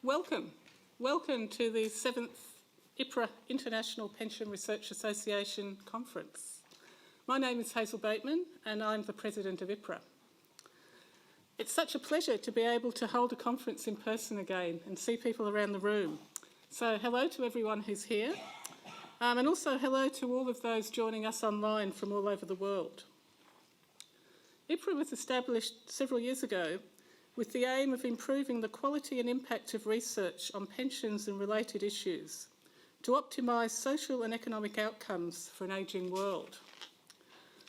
Welcome. Welcome to the 7th IPRA International Pension Research Association Conference. My name is Hazel Bateman and I'm the President of IPRA. It's such a pleasure to be able to hold a conference in person again and see people around the room. So hello to everyone who's here, and also hello to all of those joining us online from all over the world. IPRA was established several years ago with the aim of improving the quality and impact of research on pensions and related issues to optimise social and economic outcomes for an ageing world.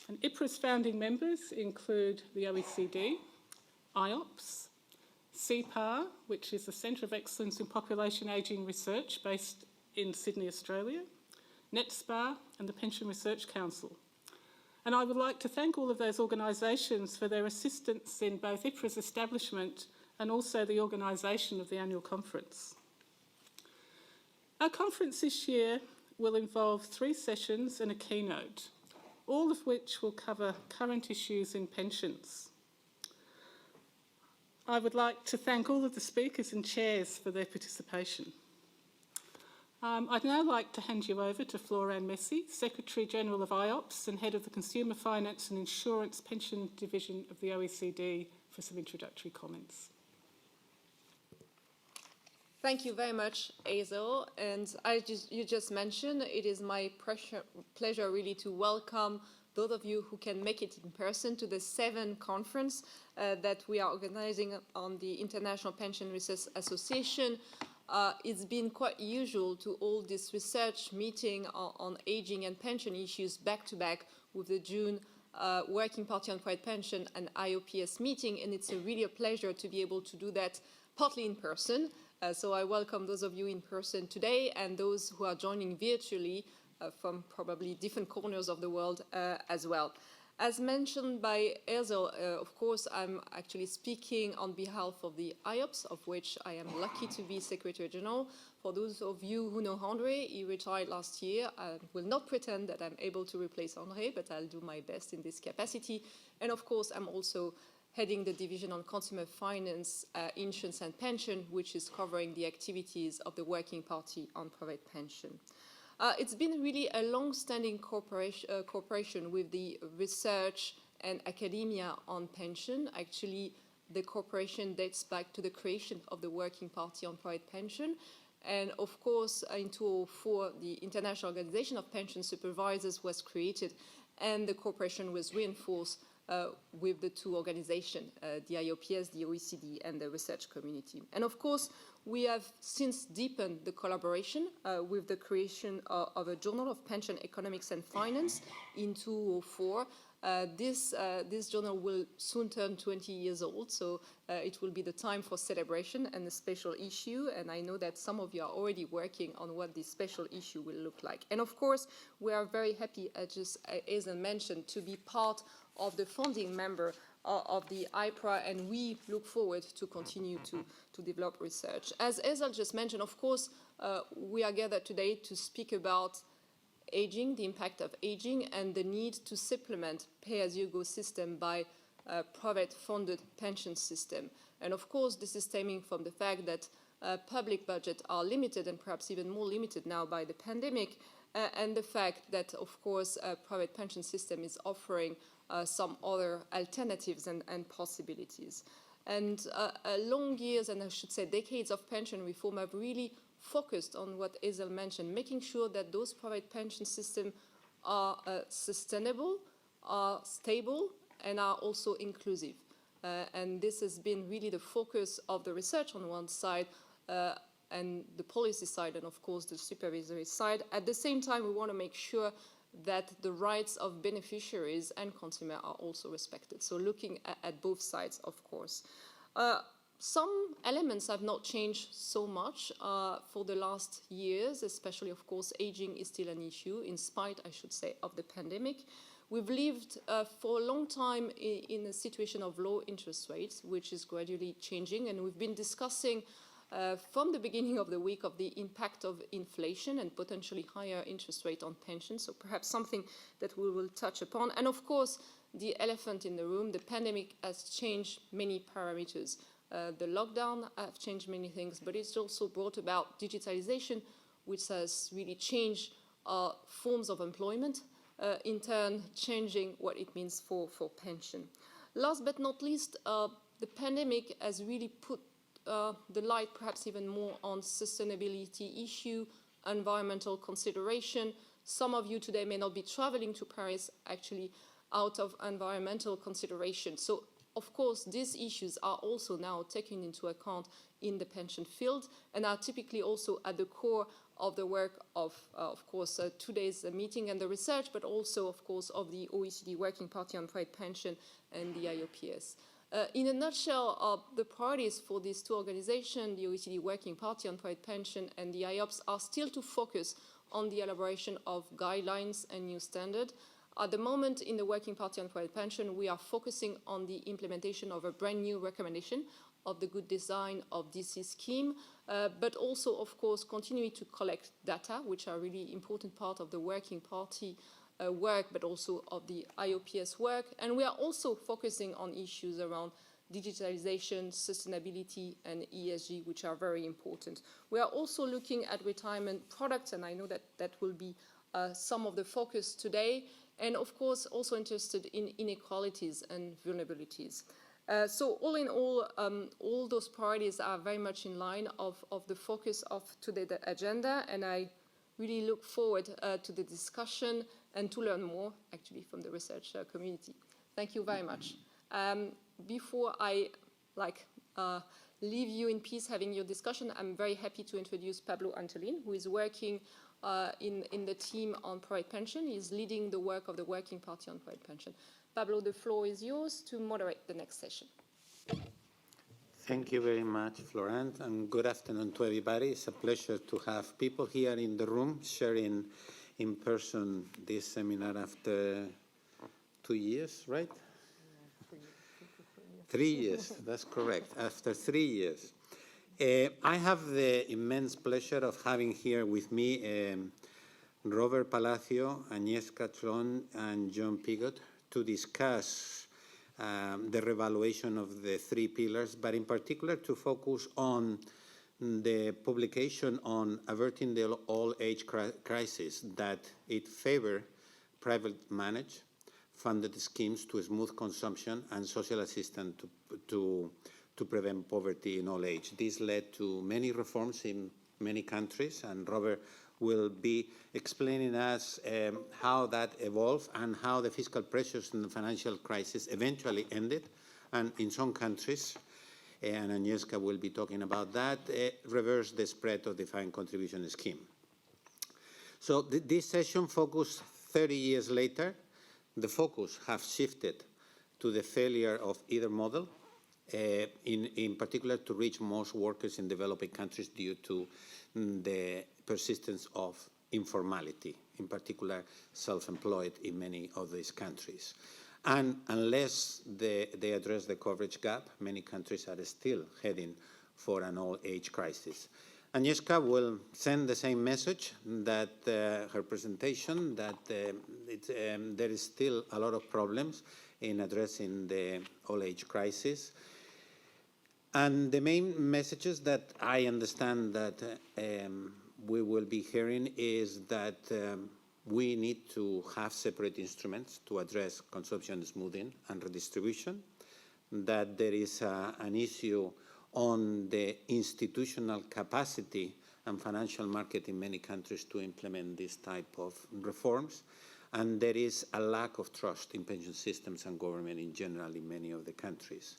And IPRA's founding members include the OECD, IOPS, CEPAR, which is the Centre of Excellence in Population Ageing Research based in Sydney, Australia, NetSPAR and the Pension Research Council. And I would like to thank all of those organisations for their assistance in both IPRA's establishment and also the organisation of the annual conference. Our conference this year will involve 3 sessions and a keynote, all of which will cover current issues in pensions. I would like to thank all of the speakers and chairs for their participation. I'd now like to hand you over to Flore-Anne, Secretary-General of IOPS and Head of the Consumer Finance and Insurance Pension Division of the OECD, for some introductory comments. Thank you very much, Hazel. And you just mentioned, it is my pleasure really to welcome those of you who can make it in person to the 7th conference that we are organizing on the International Pension Research Association. It's been quite usual to hold this research meeting on aging and pension issues back-to-back with the June Working Party on Private Pension and IOPS meeting, and it's really a pleasure to be able to do that partly in person. So I welcome those of you in person today and those who are joining virtually from probably different corners of the world as well. As mentioned by Hazel, of course, I'm actually speaking on behalf of the IOPS, of which I am lucky to be Secretary General. For those of you who know Andre, he retired last year. I will not pretend that I'm able to replace Andre, but I'll do my best in this capacity. And of course, I'm also heading the Division on Consumer Finance, Insurance and Pension, which is covering the activities of the Working Party on Private Pension. It's been really a long-standing cooperation with the research and academia on pension. Actually, the cooperation dates back to the creation of the Working Party on Private Pension. And of course, in 2004, the International Organization of Pension Supervisors was created, and the cooperation was reinforced with the 2 organizations, the IOPS, the OECD, and the research community. And of course, we have since deepened the collaboration with the creation of a Journal of Pension Economics and Finance in 2004. This journal will soon turn 20 years old, so it will be the time for celebration and a special issue. And I know that some of you are already working on what this special issue will look like. And of course, we are very happy, as Hazel mentioned, to be part of the founding member of the IPRA, and we look forward to continue to develop research. As Hazel just mentioned, of course, we are gathered today to speak about aging, the impact of aging, and the need to supplement pay-as-you-go system by a private-funded pension system. And of course, this is stemming from the fact that public budgets are limited, and perhaps even more limited now by the pandemic, and the fact that, of course, a private pension system is offering some other alternatives and possibilities. And long years, and I should say decades of pension reform have really focused on what Hazel mentioned, making sure that those private pension systems are sustainable, are stable, and are also inclusive. And this has been really the focus of the research on one side, and the policy side, and of course the supervisory side. At the same time, we want to make sure that the rights of beneficiaries and consumers are also respected. So looking at both sides, of course. Some elements have not changed so much for the last years, especially, of course, aging is still an issue, in spite, I should say, of the pandemic. We've lived for a long time in a situation of low interest rates, which is gradually changing, and we've been discussing from the beginning of the week of the impact of inflation and potentially higher interest rate on pensions, so perhaps something that we will touch upon. And of course, the elephant in the room, the pandemic has changed many parameters The lockdown have changed many things, but it's also brought about digitalization, which has really changed forms of employment, in turn changing what it means for pension. Last but not least, the pandemic has really put the light perhaps even more on sustainability issue, environmental consideration. Some of you today may not be traveling to Paris actually out of environmental consideration. So of course, these issues are also now taken into account in the pension field and are typically also at the core of the work of course, today's meeting and the research, but also, of course, of the OECD Working Party on Private Pension and the IOPS. In a nutshell, the priorities for these two organizations, the OECD Working Party on Private Pension and the IOPS, are still to focus on the elaboration of guidelines and new standards. At the moment, in the Working Party on Private Pension, we are focusing on the implementation of a brand new recommendation of the good design of DC scheme, but also, of course, continuing to collect data, which are really important part of the Working Party work, but also of the IOPS work. And we are also focusing on issues around digitalization, sustainability, and ESG, which are very important. We are also looking at retirement products, and I know that that will be some of the focus today, and of course also interested in inequalities and vulnerabilities. So all in all those priorities are very much in line of the focus of today's agenda, and I really look forward to the discussion and to learn more actually from the research community. Thank you very much. Before I leave you in peace having your discussion, I'm very happy to introduce Pablo Antolin, who is working in the team on private pension. He's leading the work of the Working Party on Private Pension. Pablo, the floor is yours to moderate the next session. Thank you very much, Flore-Anne, and good afternoon to everybody. It's a pleasure to have people here in the room sharing in person this seminar after 2 years, right? 3 years, that's correct, after 3 years. I have the immense pleasure of having here with me Robert Palacios, Agnieszka Chłoń, and John Piggott to discuss the revaluation of the 3 pillars, but in particular to focus on the publication on averting the old age crisis, that it favor private managed funded schemes to smooth consumption and social assistance to prevent poverty in old age. This led to many reforms in many countries, and Robert will be explaining us how that evolved and how the fiscal pressures in the financial crisis eventually ended, and in some countries, and Agnieszka will be talking about that, reversed the spread of the defined contribution scheme. So this session focused 30 years later. The focus has shifted to the failure of either model, in particular to reach most workers in developing countries due to the persistence of informality, in particular self-employed in many of these countries. And unless they address the coverage gap, many countries are still heading for an old age crisis. Agnieszka will send the same message that her presentation, that there is still a lot of problems in addressing the old age crisis. And the main messages that I understand that we will be hearing is that we need to have separate instruments to address consumption smoothing and redistribution, that there is an issue on the institutional capacity and financial market in many countries to implement this type of reforms, and there is a lack of trust in pension systems and government in general in many of the countries.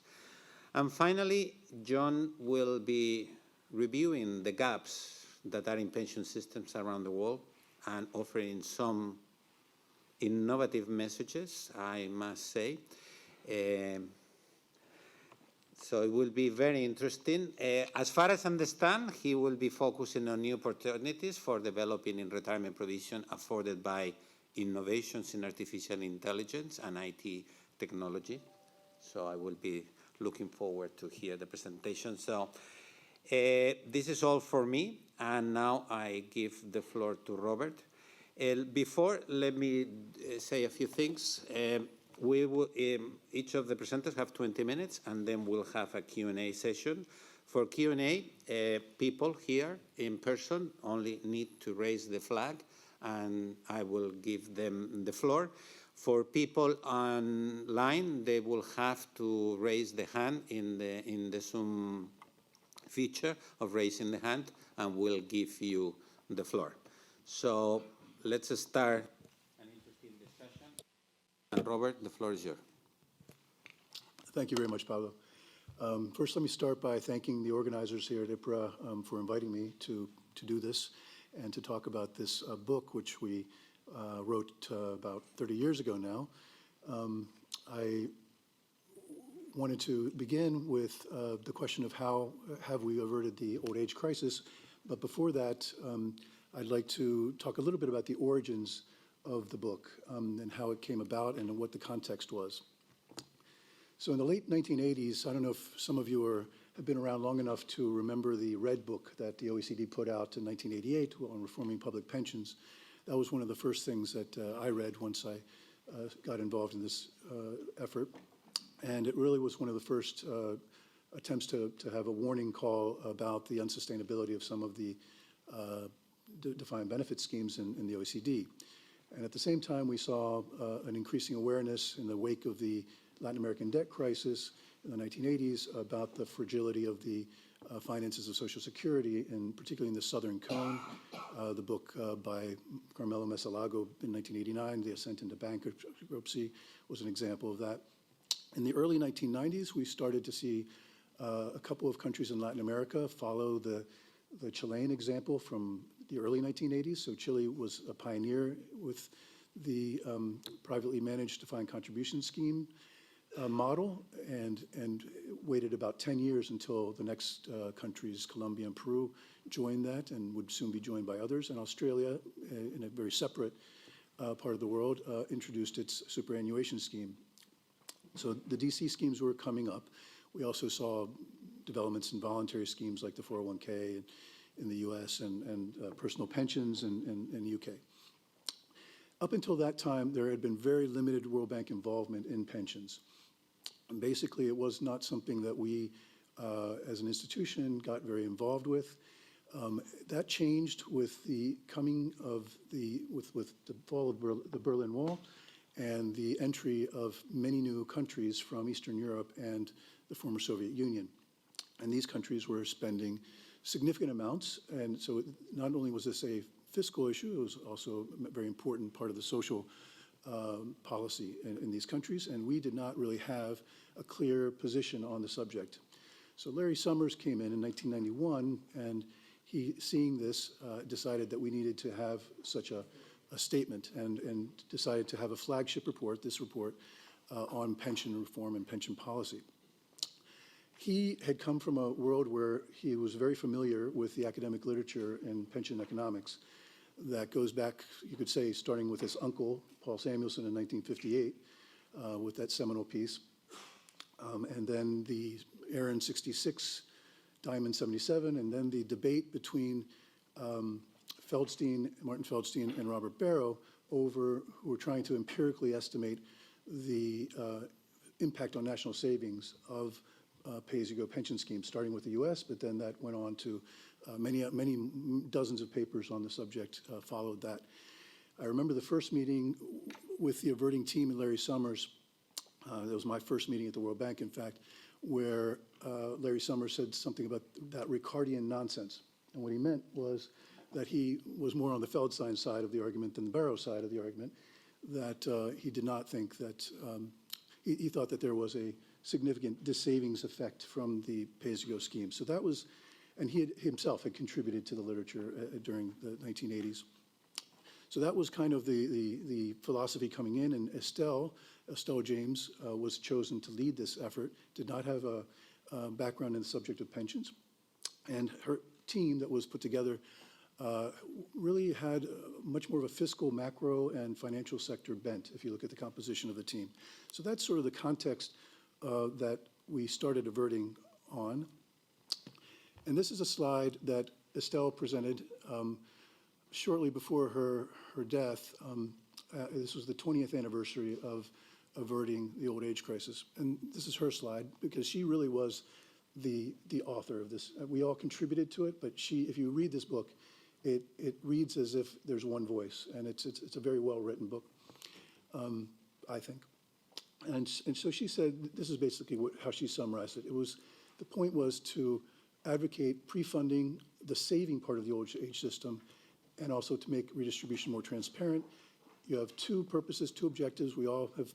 And finally, John will be reviewing the gaps that are in pension systems around the world and offering some innovative messages, I must say. So it will be very interesting. As far as I understand, he will be focusing on new opportunities for developing in retirement provision afforded by innovations in artificial intelligence and IT technology. So I will be looking forward to hear the presentation. So this is all for me, and now I give the floor to Robert. Before, let me say a few things. we will, each of the presenters have 20 minutes, and then we'll have a Q&A session. For Q&A, people here in person only need to raise the flag, and I will give them the floor. For people online, they will have to raise the hand in the Zoom feature of raising the hand, and we'll give you the floor. So let's start an interesting discussion. And Robert, the floor is yours. Thank you very much, Pablo. First, let me start by thanking the organizers here at IPRA for inviting me to do this and to talk about this book, which we wrote about 30 years ago now. I wanted to begin with the question of how have we averted the old age crisis. But before that, I'd like to talk a little bit about the origins of the book and how it came about and what the context was. So in the late 1980s, I don't know if some of you have been around long enough to remember the Red Book that the OECD put out in 1988 on reforming public pensions. That was one of the first things that I read once I got involved in this effort. And it really was one of the first attempts to have a warning call about the unsustainability of some of the defined benefit schemes in the OECD. And at the same time, we saw an increasing awareness in the wake of the Latin American debt crisis in the 1980s about the fragility of the finances of Social Security, and particularly in the Southern Cone. The book by Carmelo Mesalago in 1989, The Ascent into Bankruptcy, was an example of that. In the early 1990s, we started to see a couple of countries in Latin America follow the Chilean example from the early 1980s. So Chile was a pioneer with the privately managed defined contribution scheme model, and waited about 10 years until the next countries, Colombia and Peru, joined that and would soon be joined by others. And Australia, in a very separate part of the world, introduced its superannuation scheme. So the DC schemes were coming up. We also saw developments in voluntary schemes like the 401k in the US and personal pensions in the UK. Up until that time, there had been very limited World Bank involvement in pensions. And basically, it was not something that we, as an institution, got very involved with. That changed with the coming of with the fall of the Berlin Wall and the entry of many new countries from Eastern Europe and the former Soviet Union. And these countries were spending significant amounts. And so not only was this a fiscal issue, it was also a very important part of the social policy in these countries, and we did not really have a clear position on the subject. So Larry Summers came in 1991, and he, seeing this, decided that we needed to have such a statement, and decided to have a flagship report, this report, on pension reform and pension policy. He had come from a world where he was very familiar with the academic literature in pension economics. That goes back, you could say, starting with his uncle, Paul Samuelson, in 1958, with that seminal piece. And then the Aaron 66, Diamond 77, and then the debate between Martin Feldstein and Robert Barrow who were trying to empirically estimate the impact on national savings of pay-as-you-go pension schemes, starting with the US, but then that went on to many dozens of papers on the subject followed that. I remember the first meeting with the Averting team and Larry Summers. That was my first meeting at the World Bank, in fact, where Larry Summers said something about that Ricardian nonsense. And what he meant was that he was more on the Feldstein side of the argument than the Barrow side of the argument, that he did not think that, he thought that there was a significant dissavings effect from the pay-as-you-go scheme. So that was, and he himself had contributed to the literature during the 1980s. So that was kind of the philosophy coming in, and Estelle James was chosen to lead this effort, did not have a background in the subject of pensions. And her team that was put together really had much more of a fiscal, macro, and financial sector bent, if you look at the composition of the team. So that's sort of the context that we started Averting on. And this is a slide that Estelle presented shortly before her death. This was the 20th anniversary of averting the old age crisis. And this is her slide, because she really was the author of this. We all contributed to it, but if you read this book, it reads as if there's one voice, and it's a very well-written book, I think. And so she said, this is basically how she summarized it. The point was to advocate pre-funding the saving part of the old age system, and also to make redistribution more transparent. You have two purposes, two objectives. We all have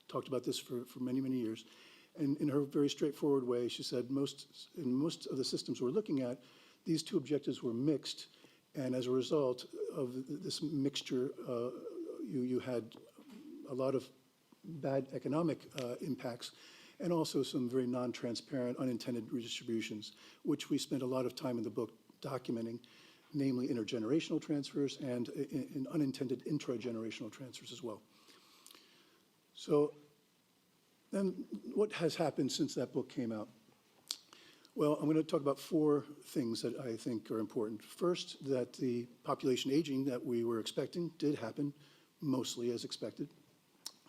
talked about this for many, many years. And in her very straightforward way, she said in most of the systems we're looking at, these two objectives were mixed. And as a result of this mixture, you had a lot of bad economic impacts, and also some very non-transparent, unintended redistributions, which we spent a lot of time in the book documenting, namely intergenerational transfers and in unintended intragenerational transfers as well. So then what has happened since that book came out? Well, I'm going to talk about four things that I think are important. First, that the population aging that we were expecting did happen, mostly as expected.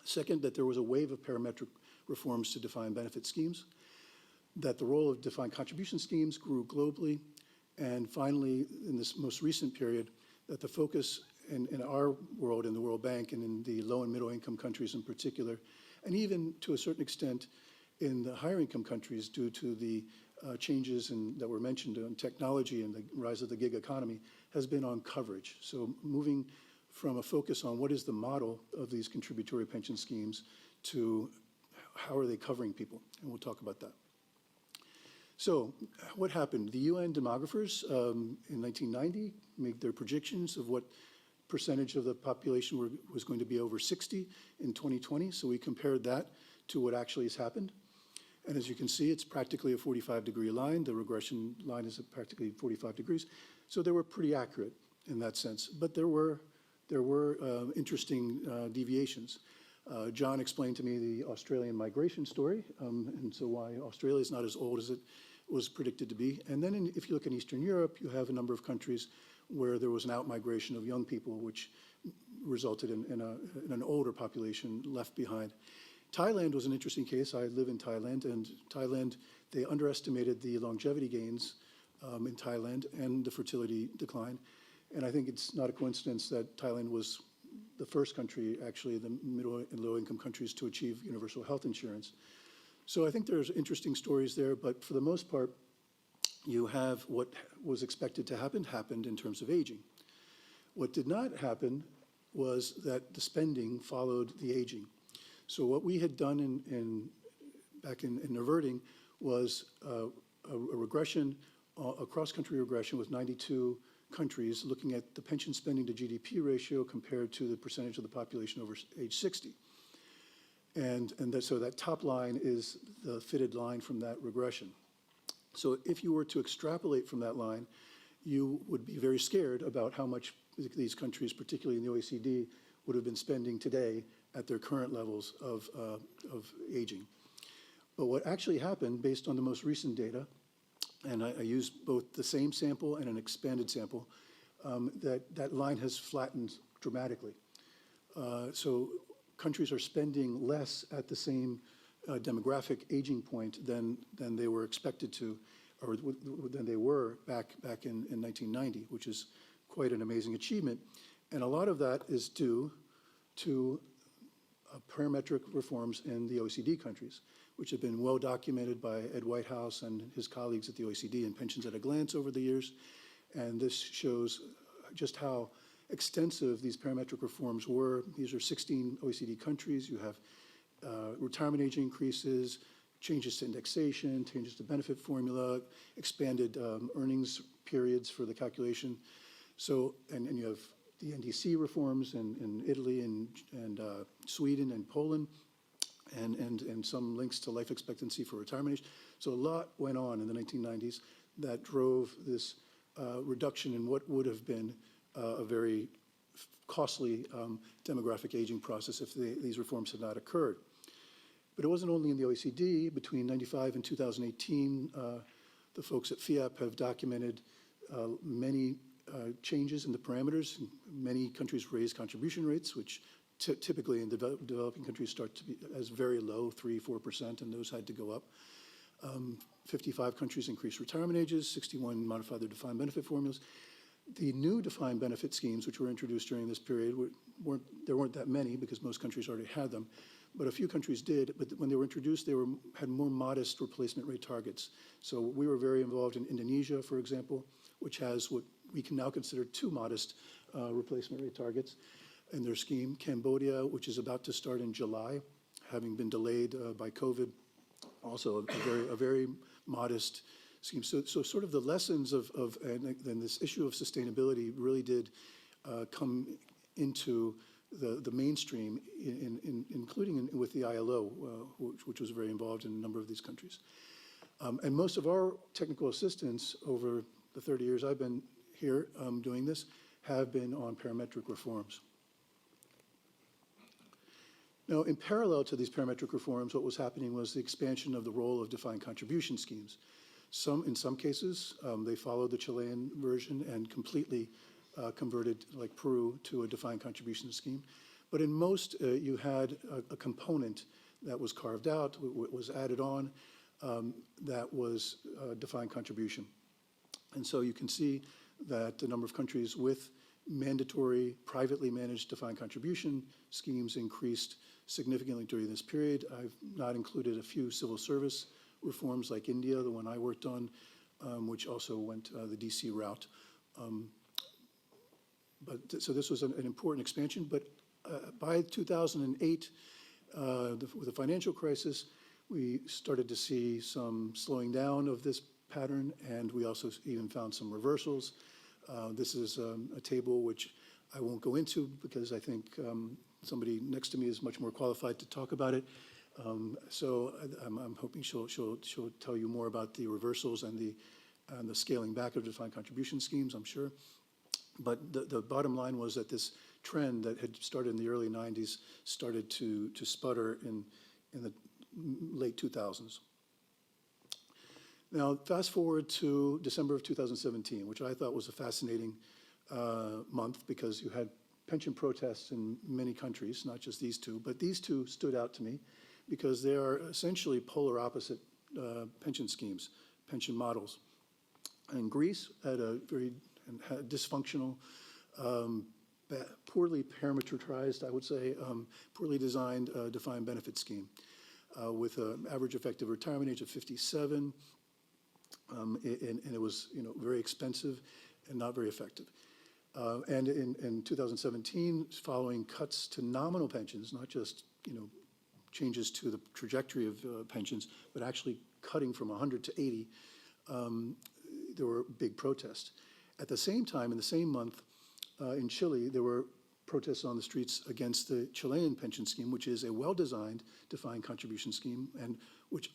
Second, that there was a wave of parametric reforms to defined benefit schemes, that the role of defined contribution schemes grew globally, and finally, in this most recent period, that the focus in our world, in the World Bank, and in the low and middle income countries in particular, and even to a certain extent in the higher income countries due to the changes that were mentioned in technology and the rise of the gig economy, has been on coverage. So moving from a focus on what is the model of these contributory pension schemes to how are they covering people, and we'll talk about that. So what happened? The UN demographers in 1990 made their predictions of what percentage of the population was going to be over 60 in 2020. So we compared that to what actually has happened. And as you can see, it's practically a 45-degree line. The regression line is practically 45 degrees. So they were pretty accurate in that sense. But there were interesting deviations. John explained to me the Australian migration story, and so why Australia is not as old as it was predicted to be. And then if you look in Eastern Europe, you have a number of countries where there was an out-migration of young people, which resulted in an older population left behind. Thailand was an interesting case. I live in Thailand, and Thailand, they underestimated the longevity gains in Thailand and the fertility decline. And I think it's not a coincidence that Thailand was the first country, actually, the middle and low-income countries, to achieve universal health insurance. So I think there's interesting stories there, but for the most part, you have what was expected to happen happened in terms of aging. What did not happen was that the spending followed the aging. So what we had done back in Averting was a regression, a cross-country regression with 92 countries looking at the pension spending to GDP ratio compared to the percentage of the population over age 60. So that top line is the fitted line from that regression. So if you were to extrapolate from that line, you would be very scared about how much these countries, particularly in the OECD, would have been spending today at their current levels of aging. But what actually happened, based on the most recent data, and I used both the same sample and an expanded sample, that line has flattened dramatically. So countries are spending less at the same demographic aging point than they were expected to, or than they were back in 1990, which is quite an amazing achievement. And a lot of that is due to parametric reforms in the OECD countries, which have been well documented by Ed Whitehouse and his colleagues at the OECD in Pensions at a Glance over the years. And this shows just how extensive these parametric reforms were. These are 16 OECD countries. You have retirement age increases, changes to indexation, changes to benefit formula, expanded earnings periods for the calculation. So, and you have the NDC reforms in Italy and Sweden and Poland, and some links to life expectancy for retirement age. So a lot went on in the 1990s that drove this reduction in what would have been a very costly demographic aging process if these reforms had not occurred. But it wasn't only in the OECD. Between 95 and 2018, the folks at FIAP have documented many changes in the parameters. Many countries raised contribution rates, which typically in developing countries start to be as very low, 3-4%, and those had to go up. 55 countries increased retirement ages, 61 modified their defined benefit formulas. The new defined benefit schemes, which were introduced during this period, there weren't that many because most countries already had them, but a few countries did. But when they were introduced, they had more modest replacement rate targets. So we were very involved in Indonesia, for example, which has what we can now consider too modest replacement rate targets in their scheme. Cambodia, which is about to start in July, having been delayed by COVID, also a very modest scheme. So sort of the lessons of and this issue of sustainability really did come into the mainstream, including with the ILO, which was very involved in a number of these countries. And most of our technical assistants over the 30 years I've been here doing this have been on parametric reforms. Now, in parallel to these parametric reforms, what was happening was the expansion of the role of defined contribution schemes. In some cases, they followed the Chilean version and completely converted, like Peru, to a defined contribution scheme. But in most, you had a component that was carved out, was added on, that was defined contribution. And so you can see that the number of countries with mandatory, privately managed defined contribution schemes increased significantly during this period. I've not included a few civil service reforms like India, the one I worked on, which also went the DC route. So this was an important expansion, but by 2008, with the financial crisis, we started to see some slowing down of this pattern, and we also even found some reversals. This is a table which I won't go into because I think somebody next to me is much more qualified to talk about it. So I'm hoping she'll tell you more about the reversals and the scaling back of defined contribution schemes, I'm sure. But the bottom line was that this trend that had started in the early 90s started to sputter in the late 2000s. Now, fast forward to December of 2017, which I thought was a fascinating month because you had pension protests in many countries, not just these two, but these two stood out to me because they are essentially polar opposite pension schemes, pension models. And Greece had a very dysfunctional, poorly parameterized, I would say, poorly designed defined benefit scheme with an average effective retirement age of 57. And it was, very expensive and not very effective. And in 2017, following cuts to nominal pensions, not just, changes to the trajectory of pensions, but actually cutting from 100 to 80, there were big protests. At the same time, in the same month, in Chile, there were protests on the streets against the Chilean pension scheme, which is a well-designed defined contribution scheme, and which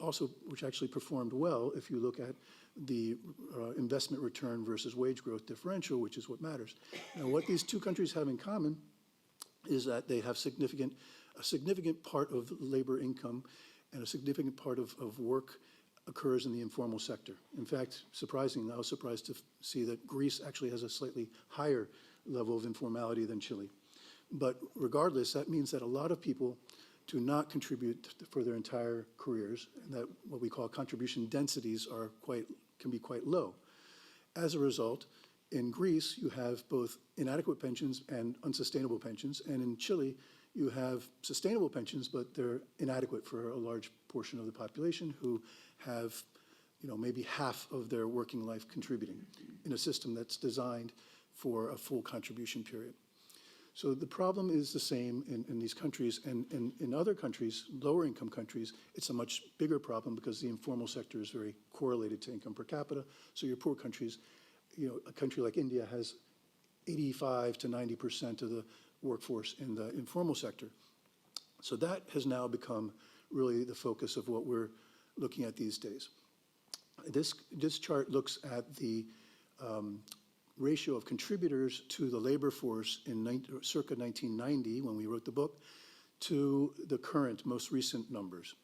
actually performed well if you look at the investment return versus wage growth differential, which is what matters. Now, what these two countries have in common is that they have a significant part of labor income and a significant part of work occurs in the informal sector. In fact, surprisingly, I was surprised to see that Greece actually has a slightly higher level of informality than Chile. But regardless, that means that a lot of people do not contribute for their entire careers, and that what we call contribution densities can be quite low. As a result, in Greece, you have both inadequate pensions and unsustainable pensions, and in Chile, you have sustainable pensions, but they're inadequate for a large portion of the population who have, maybe half of their working life contributing in a system that's designed for a full contribution period. So the problem is the same in these countries, and in other countries, lower income countries, it's a much bigger problem because the informal sector is very correlated to income per capita. So your poor countries, a country like India has 85 to 90% of the workforce in the informal sector. So that has now become really the focus of what we're looking at these days. This chart looks at the ratio of contributors to the labor force in circa 1990, when we wrote the book, to the current, most recent numbers.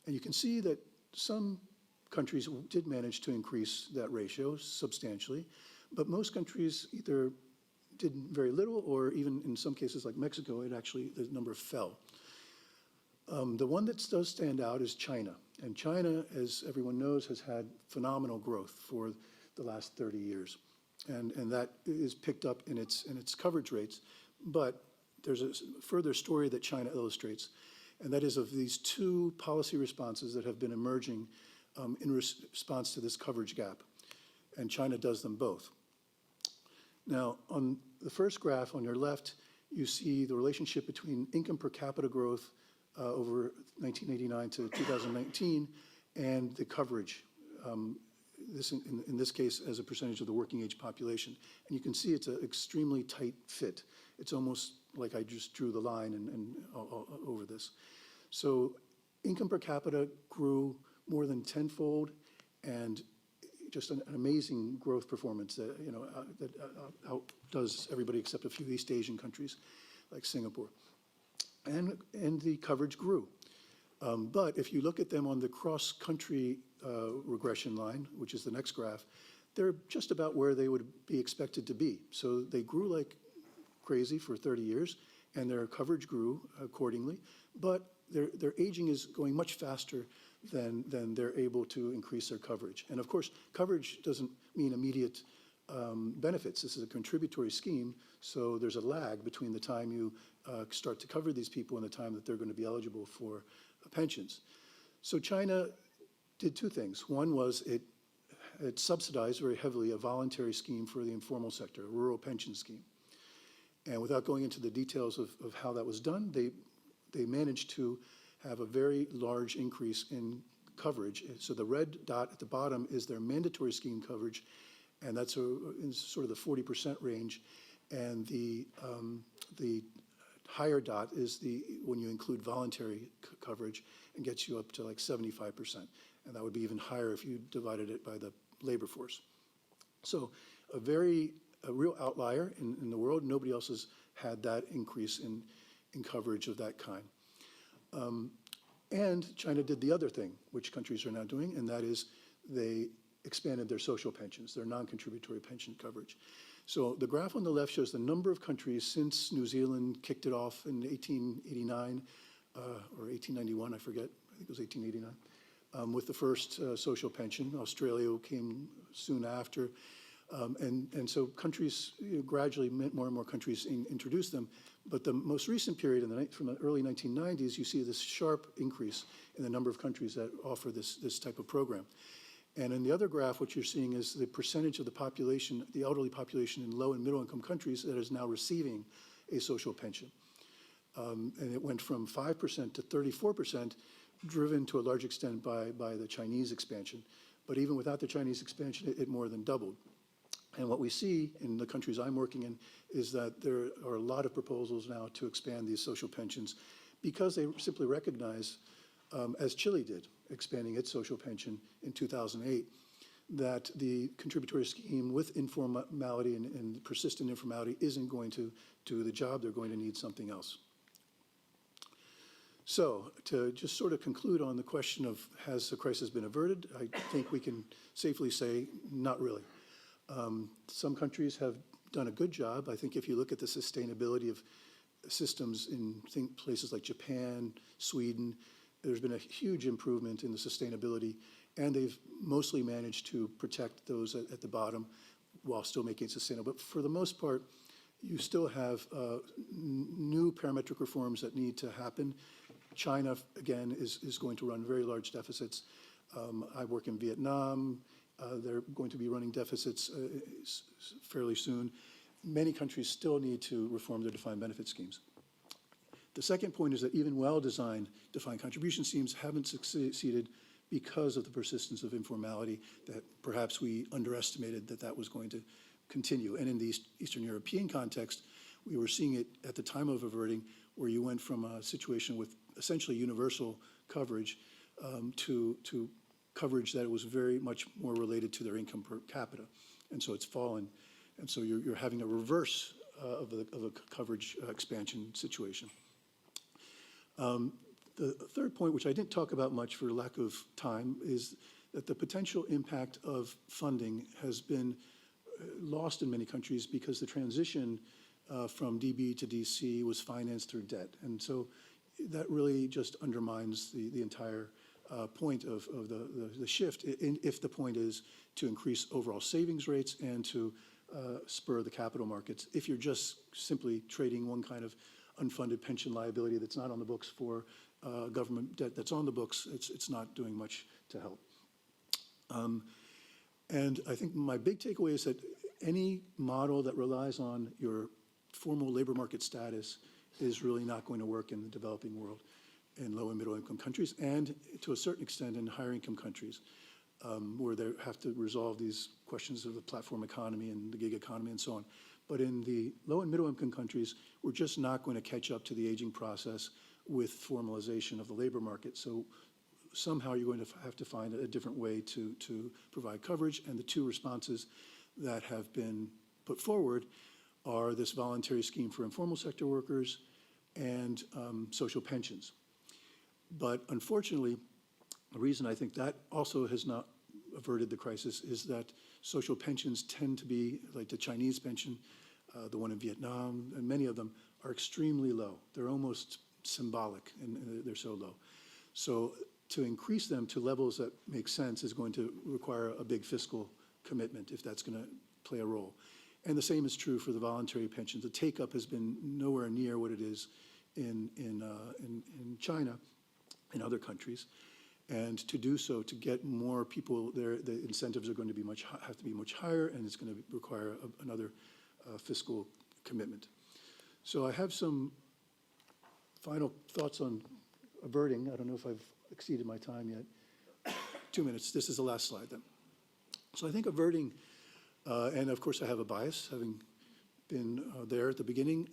And you can see that some countries did manage to increase that ratio substantially, but most countries either did very little, or even in some cases like Mexico, the number fell. The one that does stand out is China. And China, as everyone knows, has had phenomenal growth for the last 30 years. And that is picked up in its coverage rates. But there's a further story that China illustrates, and that is of these two policy responses that have been emerging in response to this coverage gap. And China does them both. Now, on the first graph on your left, you see the relationship between income per capita growth over 1989 to 2019 and the coverage, in this case as a percentage of the working age population. And you can see it's an extremely tight fit. It's almost like I just drew the line and over this. So income per capita grew more than tenfold, and just an amazing growth performance that, that outdoes everybody except a few East Asian countries like Singapore. And the coverage grew. But if you look at them on the cross-country regression line, which is the next graph, they're just about where they would be expected to be. So they grew like crazy for 30 years, and their coverage grew accordingly, but their aging is going much faster than they're able to increase their coverage. And of course, coverage doesn't mean immediate benefits. This is a contributory scheme, so there's a lag between the time you start to cover these people and the time that they're going to be eligible for pensions. So China did two things. One was it subsidized very heavily a voluntary scheme for the informal sector, a rural pension scheme. And without going into the details of how that was done, they managed to have a very large increase in coverage. So the red dot at the bottom is their mandatory scheme coverage, and that's in sort of the 40% range. And the higher dot is when you include voluntary coverage, and gets you up to like 75%. And that would be even higher if you divided it by the labor force. So a real outlier in the world. Nobody else has had that increase in coverage of that kind. And China did the other thing, which countries are now doing, and that is they expanded their social pensions, their non-contributory pension coverage. So the graph on the left shows the number of countries since New Zealand kicked it off in 1889, or 1891, I forget, I think it was 1889, with the first social pension. Australia came soon after. And so countries, gradually more and more countries introduced them. But the most recent period, from the early 1990s, you see this sharp increase in the number of countries that offer this type of program. And in the other graph, what you're seeing is the percentage of the population, the elderly population in low and middle income countries that is now receiving a social pension. And it went from 5% to 34%, driven to a large extent by the Chinese expansion. But even without the Chinese expansion, it more than doubled. And what we see in the countries I'm working in is that there are a lot of proposals now to expand these social pensions because they simply recognize, as Chile did, expanding its social pension in 2008, that the contributory scheme with informality and persistent informality isn't going to do the job. They're going to need something else. So to just sort of conclude on the question of has the crisis been averted, I think we can safely say not really. Some countries have done a good job. I think if you look at the sustainability of systems in places like Japan, Sweden, there's been a huge improvement in the sustainability, and they've mostly managed to protect those at the bottom while still making it sustainable. But for the most part, you still have new parametric reforms that need to happen. China, again, is going to run very large deficits. I work in Vietnam. They're going to be running deficits fairly soon. Many countries still need to reform their defined benefit schemes. The second point is that even well-designed defined contribution schemes haven't succeeded because of the persistence of informality, that perhaps we underestimated that was going to continue. And in the Eastern European context, we were seeing it at the time of averting, where you went from a situation with essentially universal coverage to coverage that was very much more related to their income per capita. And so it's fallen. And so you're having a reverse of a coverage expansion situation. The third point, which I didn't talk about much for lack of time, is that the potential impact of funding has been lost in many countries because the transition from DB to DC was financed through debt. And so that really just undermines the entire point of the shift, if the point is to increase overall savings rates and to spur the capital markets. If you're just simply trading one kind of unfunded pension liability that's not on the books for government debt that's on the books, it's not doing much to help. And I think my big takeaway is that any model that relies on your formal labor market status is really not going to work in the developing world, in low and middle income countries, and to a certain extent in higher income countries, where they have to resolve these questions of the platform economy and the gig economy and so on. But in the low and middle income countries, we're just not going to catch up to the aging process with formalization of the labor market. So somehow you're going to have to find a different way to provide coverage. And the two responses that have been put forward are this voluntary scheme for informal sector workers and social pensions. But unfortunately, the reason I think that also has not averted the crisis is that social pensions tend to be, like the Chinese pension, the one in Vietnam, and many of them are extremely low. They're almost symbolic, and they're so low. So to increase them to levels that make sense is going to require a big fiscal commitment if that's going to play a role. And the same is true for the voluntary pensions. The take-up has been nowhere near what it is in China and other countries. And to do so, to get more people there, the incentives are going to be have to be much higher, and it's going to require another fiscal commitment. So I have some final thoughts on averting. I don't know if I've exceeded my time yet. 2 minutes. This is the last slide then. So I think averting, and of course I have a bias, having been there at the beginning,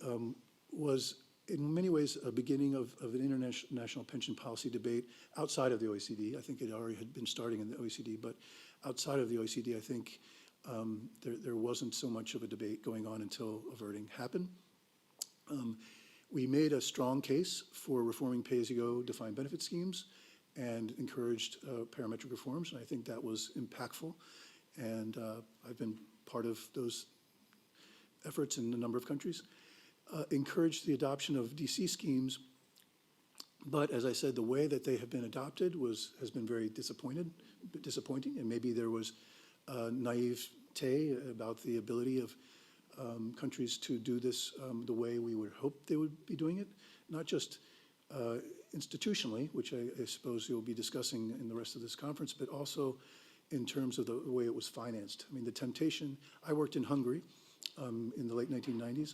was in many ways a beginning of an international pension policy debate outside of the OECD. I think it already had been starting in the OECD, but outside of the OECD, I think there wasn't so much of a debate going on until averting happened. We made a strong case for reforming pay-as-you-go defined benefit schemes and encouraged parametric reforms, and I think that was impactful. And I've been part of those efforts in a number of countries. Encouraged the adoption of DC schemes, but as I said, the way that they have been adopted has been very disappointing, and maybe there was naivete about the ability of countries to do this the way we would hope they would be doing it, not just institutionally, which I suppose you'll be discussing in the rest of this conference, but also in terms of the way it was financed. I mean, the temptation, I worked in Hungary in the late 1990s,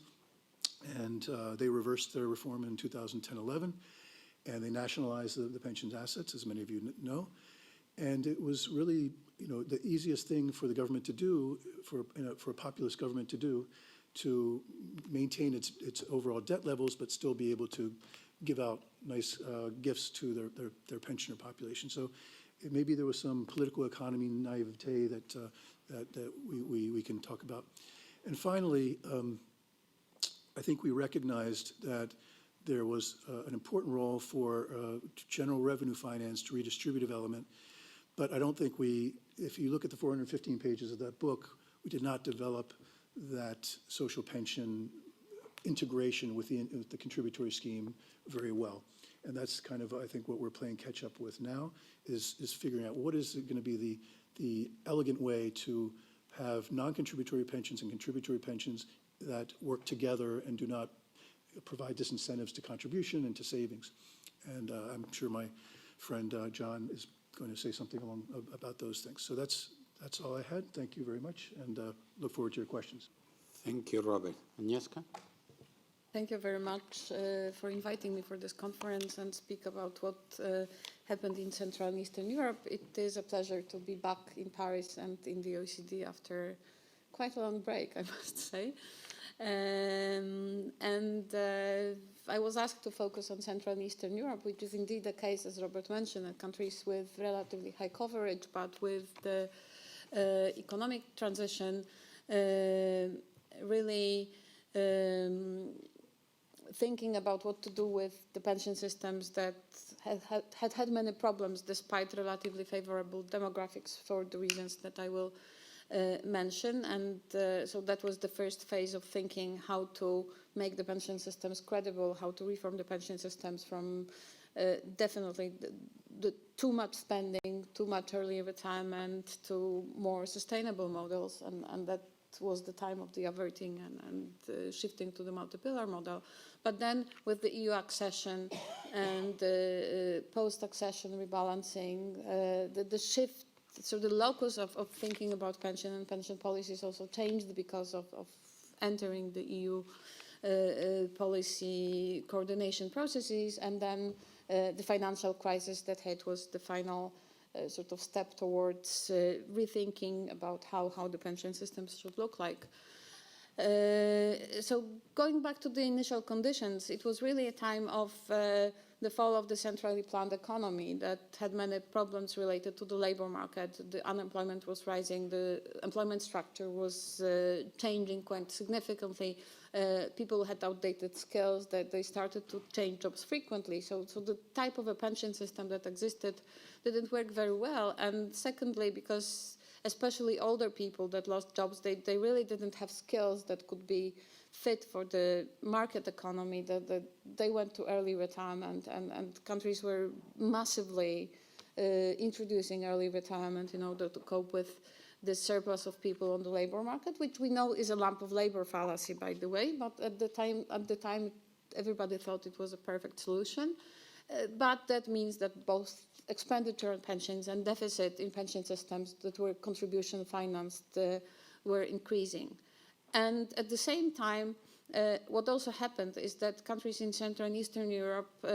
and they reversed their reform in 2010-11, and they nationalized the pensions assets, as many of you know. And it was really, the easiest thing for the government to do, for a populist government to do, to maintain its overall debt levels, but still be able to give out nice gifts to their pensioner population. So maybe there was some political economy naivete that we can talk about. And finally, I think we recognized that there was an important role for general revenue finance to redistributive element. But I don't think if you look at the 415 pages of that book, we did not develop that social pension integration with the contributory scheme very well. And that's kind of, I think, what we're playing catch up with now is figuring out what is going to be the elegant way to have non-contributory pensions and contributory pensions that work together and do not provide disincentives to contribution and to savings. And I'm sure my friend John is going to say something about those things. So that's all I had. Thank you very much, and look forward to your questions. Thank you, Robert. Agnieszka? Thank you very much for inviting me for this conference and speak about what happened in Central and Eastern Europe. It is a pleasure to be back in Paris and in the OECD after quite a long break, I must say. I was asked to focus on Central and Eastern Europe, which is indeed the case, as Robert mentioned, countries with relatively high coverage, but with the economic transition really thinking about what to do with the pension systems that had many problems despite relatively favorable demographics for the reasons that I will mentioned. And so that was the first phase of thinking how to make the pension systems credible, how to reform the pension systems from definitely the too much spending, too much early retirement, to more sustainable models. And that was the time of the Averting and shifting to the multi-pillar model. But then with the EU accession and the post-accession rebalancing, the shift, so the locus of thinking about pension and pension policies also changed because of entering the EU policy coordination processes, and then the financial crisis that hit was the final sort of step towards rethinking about how the pension systems should look like. So going back to the initial conditions, it was really a time of the fall of the centrally planned economy that had many problems related to the labor market. The unemployment was rising, the employment structure was changing quite significantly. People had outdated skills, that they started to change jobs frequently. So the type of a pension system that existed didn't work very well. And secondly, because especially older people that lost jobs, they really didn't have skills that could be fit for the market economy, that they went to early retirement, and countries were massively introducing early retirement in order to cope with the surplus of people on the labor market, which we know is a lump of labor fallacy, by the way, but at the time everybody thought it was a perfect solution. But that means that both expenditure on pensions and deficit in pension systems that were contribution financed were increasing. And at the same time, what also happened is that countries in Central and Eastern Europe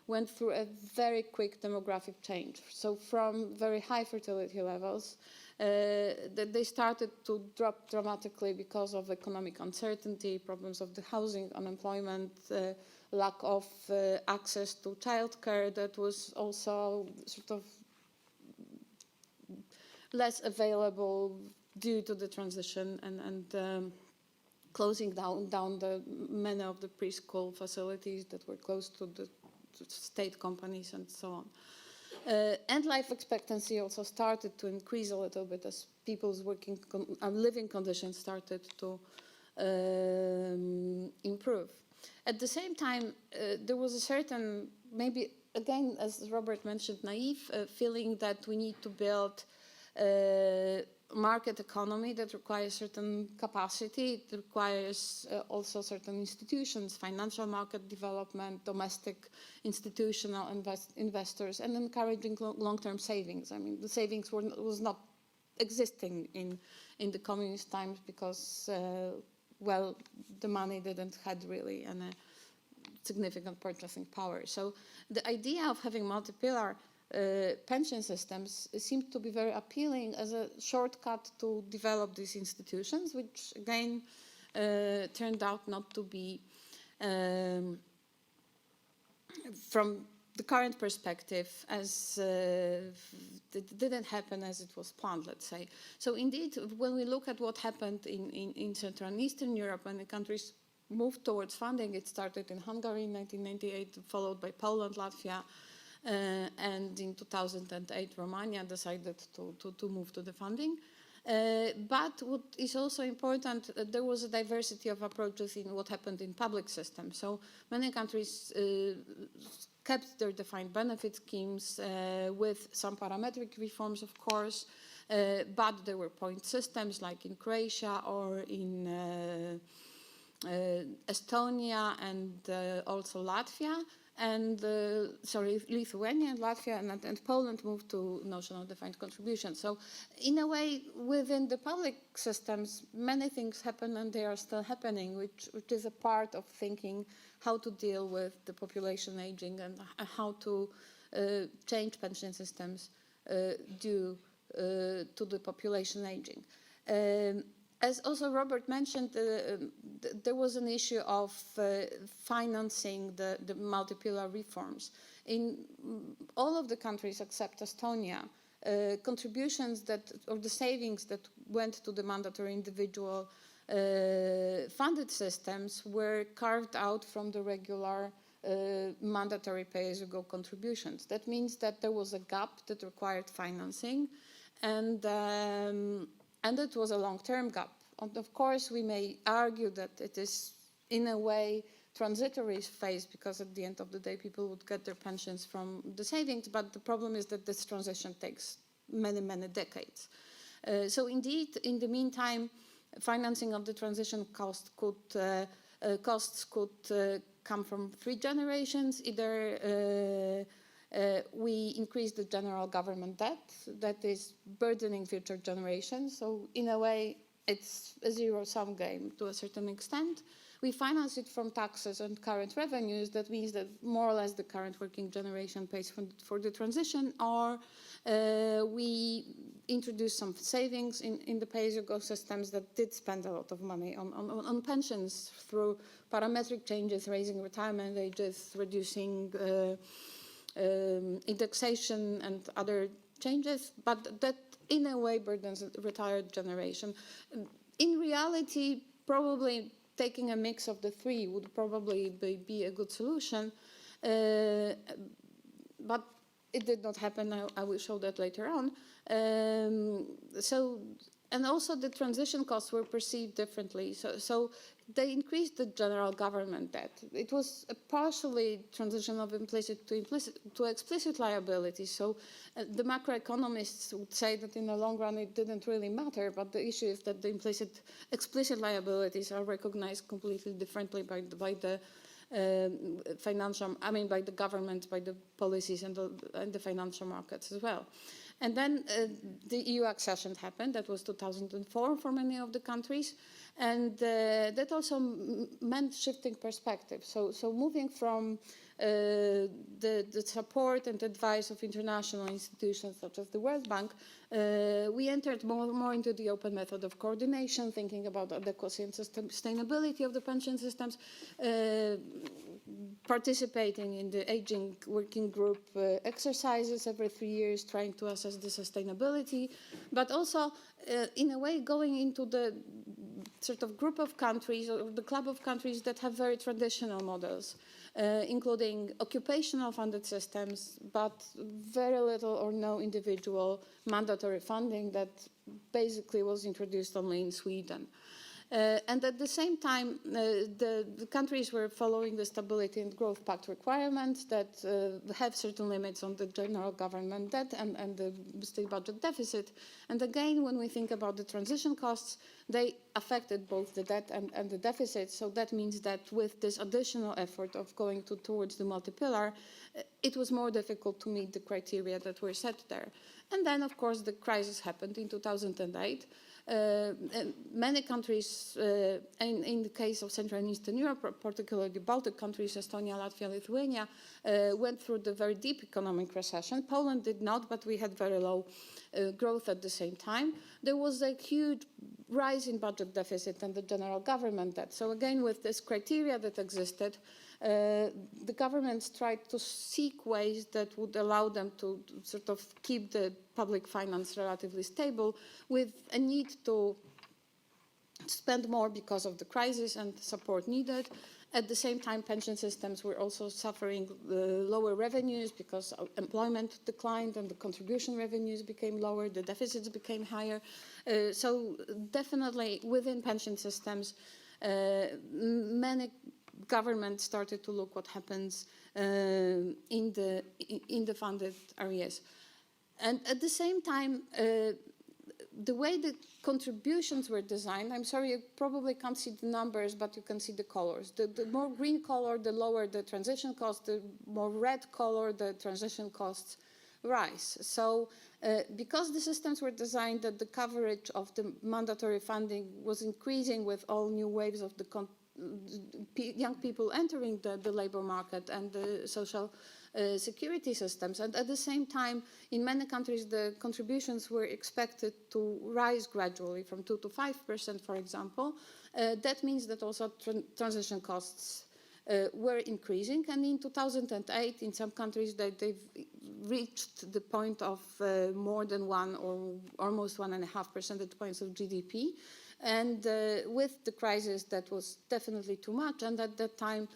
went through a very quick demographic change. So from very high fertility levels, that they started to drop dramatically because of economic uncertainty, problems of the housing, unemployment, lack of access to childcare that was also sort of less available due to the transition and closing down many of the preschool facilities that were close to the state companies and so on. And life expectancy also started to increase a little bit as people's living conditions started to improve. At the same time, there was a certain, maybe again, as Robert mentioned, naive feeling that we need to build market economy that requires certain capacity. It requires also certain institutions, financial market development, domestic institutional investors, and encouraging long-term savings. I mean, the savings was not existing in the communist times because, well, the money didn't had really any significant purchasing power. So the idea of having multi-pillar pension systems seemed to be very appealing as a shortcut to develop these institutions, which again turned out not to be, from the current perspective, as it didn't happen as it was planned, let's say. So indeed, when we look at what happened in Central and Eastern Europe, when the countries moved towards funding, it started in Hungary in 1998, followed by Poland, Latvia, and in 2008, Romania decided to move to the funding. But what is also important, there was a diversity of approaches in what happened in public systems. So many countries kept their defined benefit schemes with some parametric reforms, of course, but there were point systems like in Croatia or in Estonia and also Latvia. And Lithuania and Latvia and Poland moved to notional defined contribution. So in a way, within the public systems, many things happen and they are still happening, which is a part of thinking how to deal with the population aging and how to change pension systems due to the population aging. As also Robert mentioned, there was an issue of financing the multi-pillar reforms. In all of the countries except Estonia, contributions or the savings that went to the mandatory individual funded systems were carved out from the regular mandatory pay-as-you-go contributions. That means that there was a gap that required financing, and And it was a long-term gap. And of course, we may argue that it is, in a way, transitory phase, because at the end of the day, people would get their pensions from the savings. But the problem is that this transition takes many, many decades. So indeed, in the meantime, financing of the transition costs could come from 3 generations. Either we increase the general government debt that is burdening future generations. So in a way, it's a zero-sum game to a certain extent. We finance it from taxes and current revenues. That means that more or less the current working generation pays for the transition, or we introduce some savings in the pay-as-you-go systems that did spend a lot of money on pensions through parametric changes, raising retirement ages, reducing indexation and other changes, but that in a way burdens the retired generation. In reality, probably taking a mix of the 3 would probably be a good solution, but it did not happen. I will show that later on. And also the transition costs were perceived differently. So they increased the general government debt. It was a partially transition of implicit to explicit liability. So the macroeconomists would say that in the long run it didn't really matter, but the issue is that the explicit liabilities are recognized completely differently by the by the government, by the policies and the financial markets as well. And then the EU accession happened. That was 2004 for many of the countries. And that also meant shifting perspective. So moving from the support and advice of international institutions such as the World Bank, we entered more into the open method of coordination, thinking about adequacy and sustainability of the pension systems, participating in the aging working group exercises every 3 years, trying to assess the sustainability, but also in a way going into the sort of group of countries or the club of countries that have very traditional models, including occupational funded systems, but very little or no individual mandatory funding that basically was introduced only in Sweden. And at the same time, the countries were following the Stability and Growth Pact requirements that have certain limits on the general government debt and the state budget deficit. And again, when we think about the transition costs, they affected both the debt and the deficit. So that means that with this additional effort of going towards the multi-pillar, it was more difficult to meet the criteria that were set there. And then, of course, the crisis happened in 2008. Many countries, in the case of Central and Eastern Europe, particularly the Baltic countries, Estonia, Latvia, Lithuania, went through the very deep economic recession. Poland did not, but we had very low growth at the same time. There was a huge rise in budget deficit and the general government debt. So again, with this criteria that existed, the governments tried to seek ways that would allow them to sort of keep the public finance relatively stable, with a need to spend more because of the crisis and support needed. At the same time, pension systems were also suffering lower revenues because employment declined and the contribution revenues became lower, the deficits became higher. So definitely within pension systems, many governments started to look what happens in the funded areas. And at the same time, the way the contributions were designed, I'm sorry, you probably can't see the numbers, but you can see the colors. The more green color, the lower the transition cost, the more red color, the transition costs rise. So because the systems were designed that the coverage of the mandatory funding was increasing with all new waves of the young people entering the labor market and the social security systems. And at the same time, in many countries, the contributions were expected to rise gradually from 2 to 5%, for example. That means that also transition costs were increasing. And in 2008, in some countries, they've reached the point of more than 1 or almost 1.5 percentage points of GDP. And with the crisis, that was definitely too much. And at that time,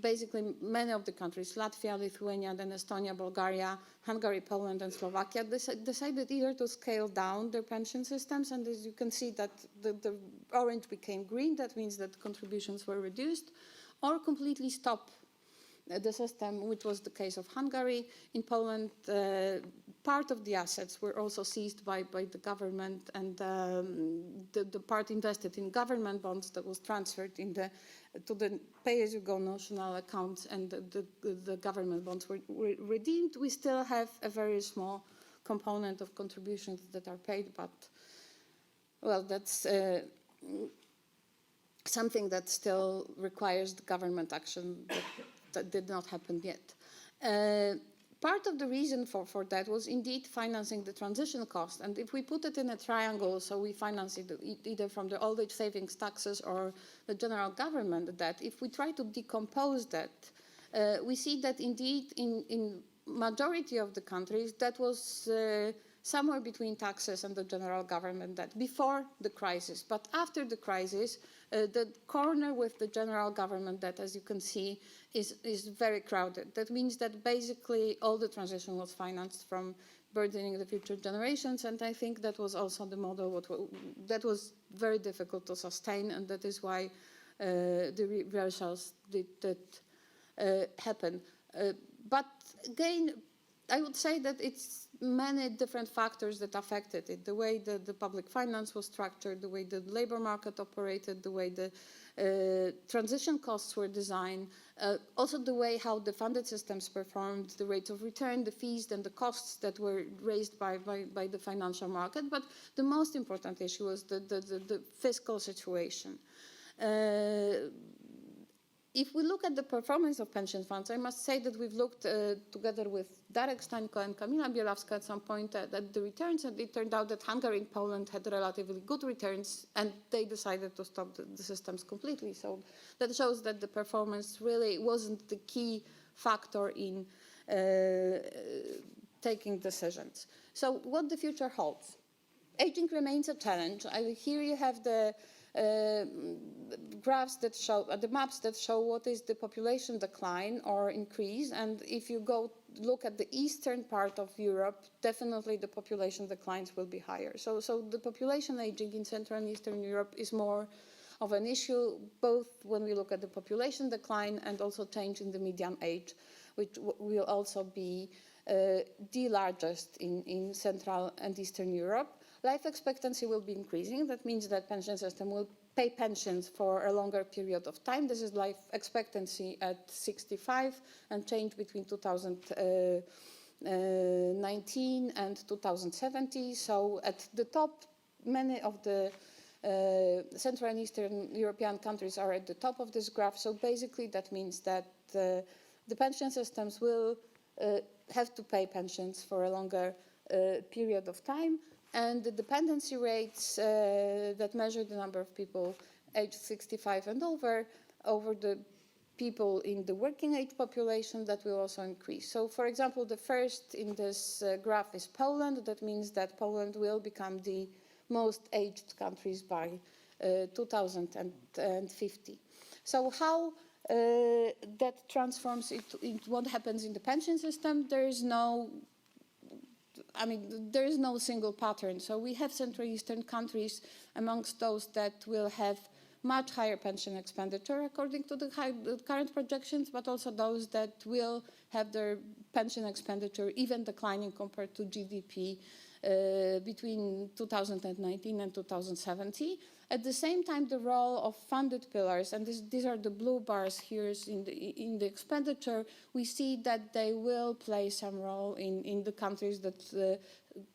basically many of the countries, Latvia, Lithuania, then Estonia, Bulgaria, Hungary, Poland, and Slovakia, decided either to scale down their pension systems, and as you can see that the orange became green, that means that contributions were reduced, or completely stop the system, which was the case of Hungary. In Poland, part of the assets were also seized by the government, and the part invested in government bonds that was transferred to the pay-as-you-go notional accounts, and the government bonds were redeemed. We still have a very small component of contributions that are paid, but, well, that's something that still requires the government action that did not happen yet. Part of the reason for that was indeed financing the transition cost. And if we put it in a triangle, so we finance it either from the old age savings taxes or the general government debt, if we try to decompose that, we see that indeed in majority of the countries that was somewhere between taxes and the general government debt before the crisis. But after the crisis, the corner with the general government debt, as you can see, is very crowded. That means that basically all the transition was financed from burdening the future generations, and I think that was also the model that was very difficult to sustain, and that is why the reversals did happen. But again, I would say that it's many different factors that affected it. The way the public finance was structured, the way the labor market operated, the way the transition costs were designed, also the way how the funded systems performed, the rates of return, the fees, and the costs that were raised by the financial market. But the most important issue was the fiscal situation. If we look at the performance of pension funds, I must say that we've looked together with Darek Stańko and Kamila Bielawska at some point at the returns, and it turned out that Hungary and Poland had relatively good returns, and they decided to stop the systems completely. So that shows that the performance really wasn't the key factor in taking decisions. So what the future holds? Aging remains a challenge. Here you have the graphs that show, the maps that show what is the population decline or increase. And if you go look at the eastern part of Europe, definitely the population declines will be higher. So the population aging in Central and Eastern Europe is more of an issue, both when we look at the population decline and also change in the median age, which will also be the largest in Central and Eastern Europe. Life expectancy will be increasing. That means that pension system will pay pensions for a longer period of time. This is life expectancy at 65 and change between 2019 and 2070. So at the top, many of the Central and Eastern European countries are at the top of this graph. So basically that means that the pension systems will have to pay pensions for a longer period of time. And the dependency rates that measure the number of people aged 65 and over the people in the working age population, that will also increase. So, for example, the first in this graph is Poland. That means that Poland will become the most aged countries by 2050. So how that transforms into what happens in the pension system? There is no single pattern. So we have Central Eastern countries amongst those that will have much higher pension expenditure according to the current projections, but also those that will have their pension expenditure even declining compared to GDP between 2019 and 2070. At the same time, the role of funded pillars, and these are the blue bars here in the expenditure, we see that they will play some role in the countries that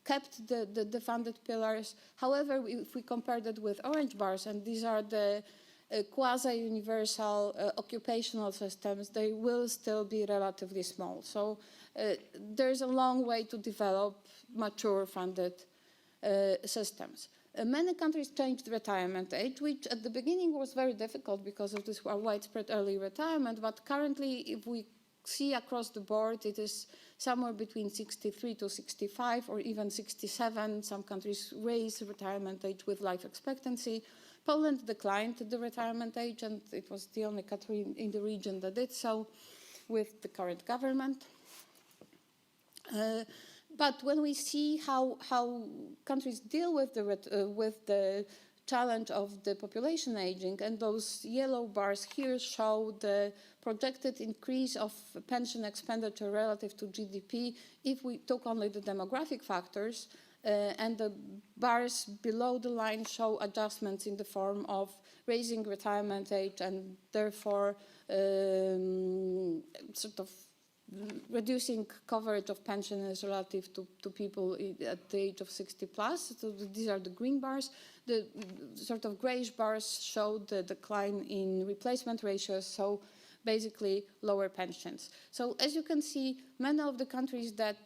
kept the funded pillars. However, if we compare that with orange bars, and these are the quasi-universal occupational systems, they will still be relatively small. So there's a long way to develop mature funded systems. Many countries changed retirement age, which at the beginning was very difficult because of this widespread early retirement, but currently if we see across the board, it is somewhere between 63 to 65 or even 67. Some countries raise retirement age with life expectancy. Poland declined the retirement age, and it was the only country in the region that did so with the current government. But when we see how countries deal with the challenge of the population aging, and those yellow bars here show the projected increase of pension expenditure relative to GDP if we took only the demographic factors, and the bars below the line show adjustments in the form of raising retirement age and therefore sort of reducing coverage of pensioners relative to people at the age of 60 plus. So these are the green bars. The sort of grayish bars show the decline in replacement ratios, so basically lower pensions. So as you can see, many of the countries that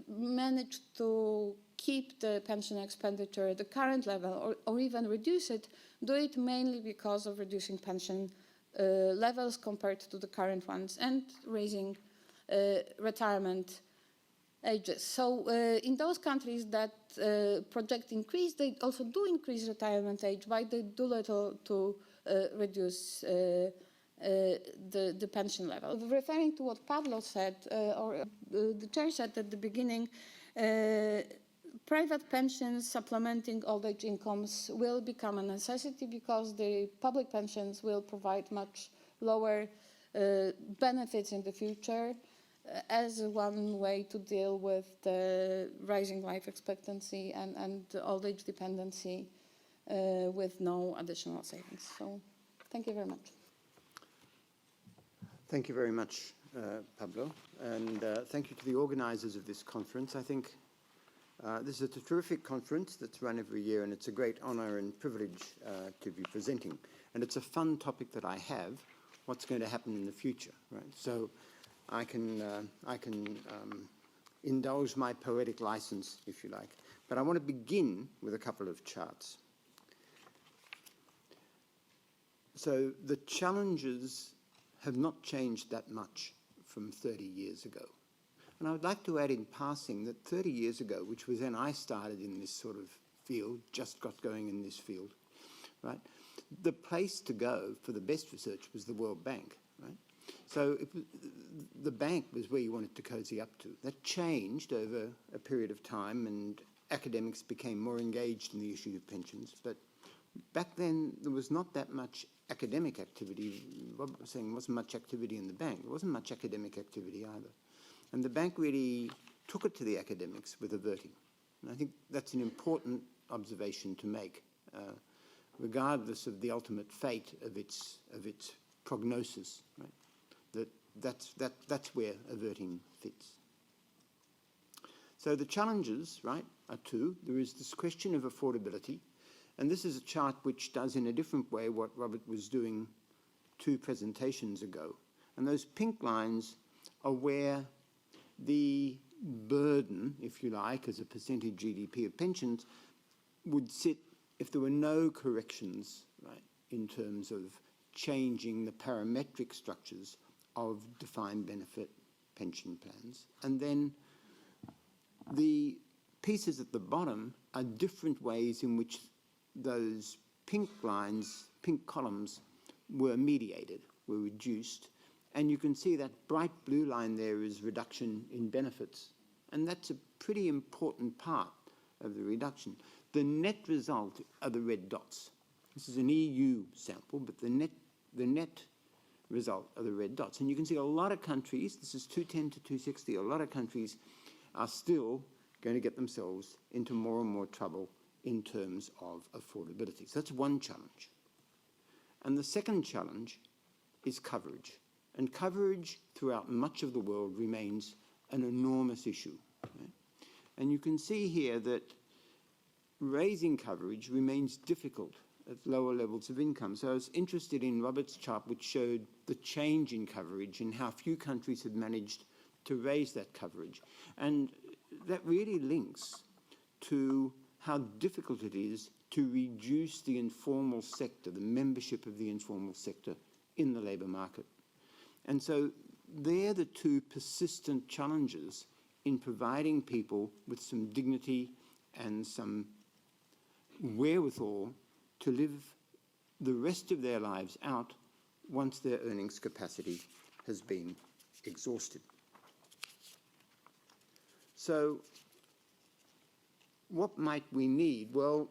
managed to keep the pension expenditure at the current level or even reduce it, do it mainly because of reducing pension levels compared to the current ones and raising retirement ages. So in those countries that project increase, they also do increase retirement age, but they do little to reduce the pension level. Referring to what Pablo said, or the chair said at the beginning, private pensions supplementing old age incomes will become a necessity because the public pensions will provide much lower benefits in the future as one way to deal with the rising life expectancy and old age dependency with no additional savings. So thank you very much. Thank you very much, Pablo, and thank you to the organizers of this conference. I think this is a terrific conference that's run every year, and it's a great honor and privilege to be presenting. And it's a fun topic that I have, what's going to happen in the future, right? So I can indulge my poetic license, if you like. But I want to begin with a couple of charts. So the challenges have not changed that much from 30 years ago. And I would like to add in passing that 30 years ago, which was when I started in this sort of field, just got going in this field, right? The place to go for the best research was the World Bank, right? So the bank was where you wanted to cozy up to. That changed over a period of time, and academics became more engaged in the issue of pensions. But back then, there was not that much academic activity. Rob was saying there wasn't much activity in the bank. There wasn't much academic activity either. And the bank really took it to the academics with averting. And I think that's an important observation to make, regardless of the ultimate fate of its prognosis, right? That's where averting fits. So the challenges, right, are two. There is this question of affordability, and this is a chart which does in a different way what Robert was doing 2 presentations ago. And those pink lines are where the burden, if you like, as a percentage GDP of pensions would sit if there were no corrections, right, in terms of changing the parametric structures of defined benefit pension plans. And then the pieces at the bottom are different ways in which those pink lines, pink columns, were mediated, were reduced. And you can see that bright blue line there is reduction in benefits. And that's a pretty important part of the reduction. The net result are the red dots. This is an EU sample, but the net result are the red dots. And you can see a lot of countries, this is 210 to 260, a lot of countries are still going to get themselves into more and more trouble in terms of affordability. So that's one challenge. And the second challenge is coverage. And coverage throughout much of the world remains an enormous issue. Right? And you can see here that raising coverage remains difficult at lower levels of income. So I was interested in Robert's chart, which showed the change in coverage and how few countries had managed to raise that coverage. And that really links to how difficult it is to reduce the informal sector, the membership of the informal sector in the labour market. And so they're the 2 persistent challenges in providing people with some dignity and some wherewithal to live the rest of their lives out once their earnings capacity has been exhausted. So what might we need? Well,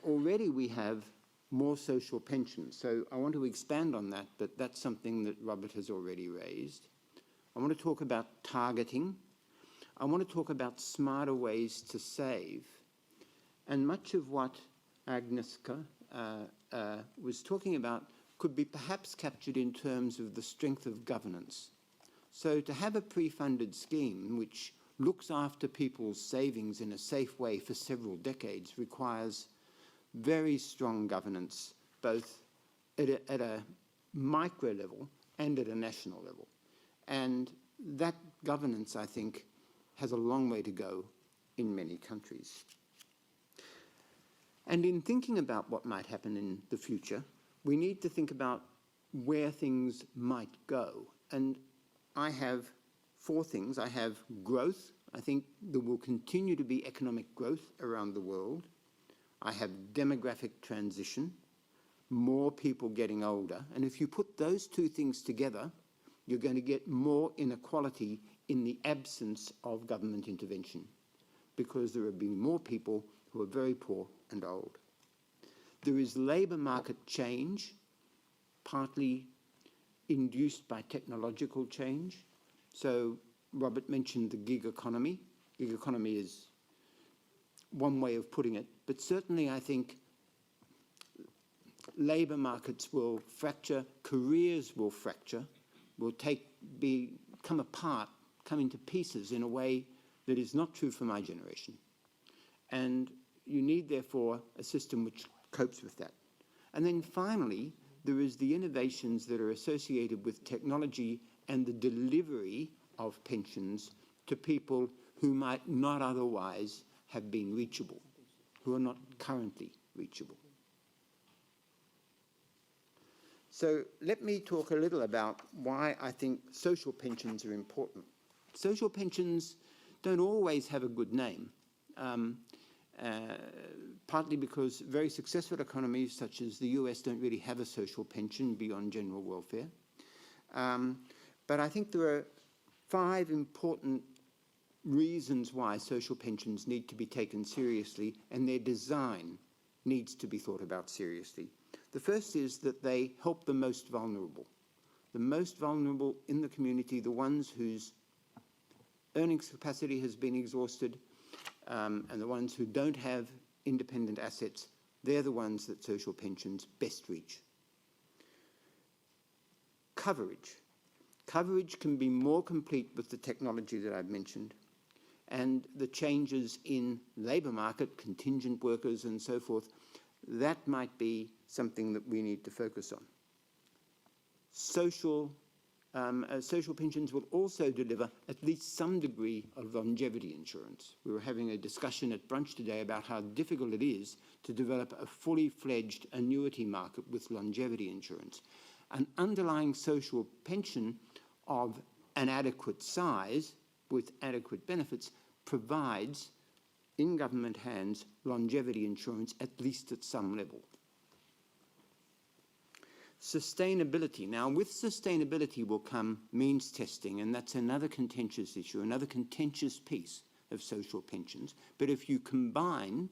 already we have more social pensions, so I want to expand on that, but that's something that Robert has already raised. I want to talk about targeting. I want to talk about smarter ways to save. And much of what Agnieszka was talking about could be perhaps captured in terms of the strength of governance. So to have a pre-funded scheme which looks after people's savings in a safe way for several decades requires very strong governance, both at a micro level and at a national level. And that governance, I think, has a long way to go in many countries. And in thinking about what might happen in the future, we need to think about where things might go. And I have 4 things. I have growth. I think there will continue to be economic growth around the world. I have demographic transition, more people getting older. And if you put those 2 things together, you're going to get more inequality in the absence of government intervention, because there will be more people who are very poor and old. There is labour market change, partly induced by technological change. So Robert mentioned the gig economy. Gig economy is one way of putting it, but certainly I think labour markets will fracture, careers will fracture, will come apart, come into pieces in a way that is not true for my generation. And you need, therefore, a system which copes with that. And then finally, there is the innovations that are associated with technology and the delivery of pensions to people who might not otherwise have been reachable, who are not currently reachable. So let me talk a little about why I think social pensions are important. Social pensions don't always have a good name, partly because very successful economies such as the US don't really have a social pension beyond general welfare. But I think there are 5 important reasons why social pensions need to be taken seriously, and their design needs to be thought about seriously. The first is that they help the most vulnerable in the community, the ones whose earnings capacity has been exhausted, and the ones who don't have independent assets. They're the ones that social pensions best reach. Coverage. Coverage can be more complete with the technology that I've mentioned, and the changes in labour market, contingent workers and so forth. That might be something that we need to focus on. Social pensions will also deliver at least some degree of longevity insurance. We were having a discussion at brunch today about how difficult it is to develop a fully fledged annuity market with longevity insurance. An underlying social pension of an adequate size with adequate benefits provides, in government hands, longevity insurance, at least at some level. Sustainability. Now, with sustainability will come means testing, and that's another contentious issue, another contentious piece of social pensions. But if you combine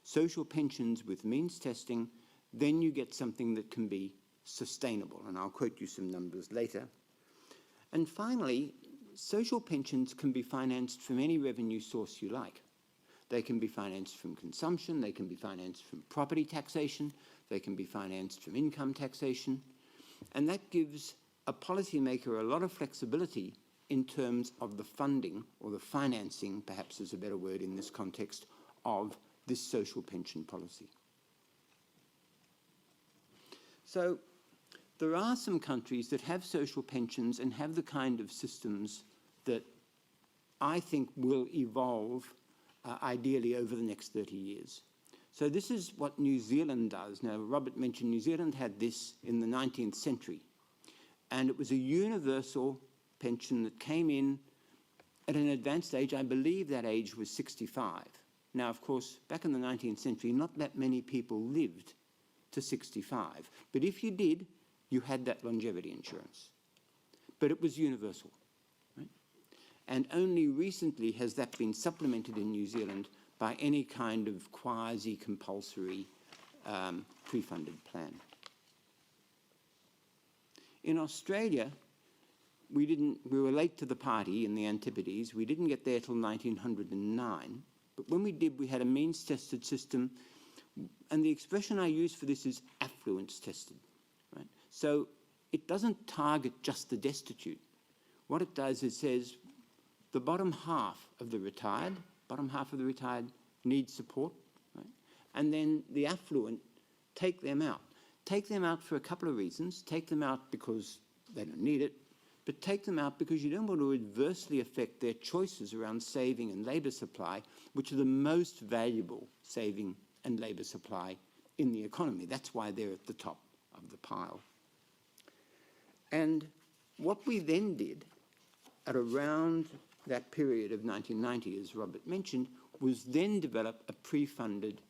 social pensions with means testing, then you get something that can be sustainable, and I'll quote you some numbers later. And finally, social pensions can be financed from any revenue source you like. They can be financed from consumption, they can be financed from property taxation, they can be financed from income taxation, and that gives a policymaker a lot of flexibility in terms of the funding, or the financing, perhaps is a better word in this context, of this social pension policy. So there are some countries that have social pensions and have the kind of systems that I think will evolve ideally over the next 30 years. So this is what New Zealand does. Now, Robert mentioned New Zealand had this in the 19th century, and it was a universal pension that came in at an advanced age. I believe that age was 65. Now, of course, back in the 19th century, not that many people lived to 65. But if you did, you had that longevity insurance. But it was universal. Right? And only recently has that been supplemented in New Zealand by any kind of quasi-compulsory pre-funded plan. In Australia, we were late to the party in the Antipodes. We didn't get there till 1909. But when we did, we had a means-tested system. And the expression I use for this is affluence-tested. Right? So it doesn't target just the destitute. What it does is says the bottom half of the retired needs support. Right? And then the affluent, take them out. Take them out for a couple of reasons. Take them out because they don't need it, but take them out because you don't want to adversely affect their choices around saving and labour supply, which are the most valuable saving and labour supply in the economy. That's why they're at the top of the pile. And what we then did at around that period of 1990, as Robert mentioned, was then develop a pre-funded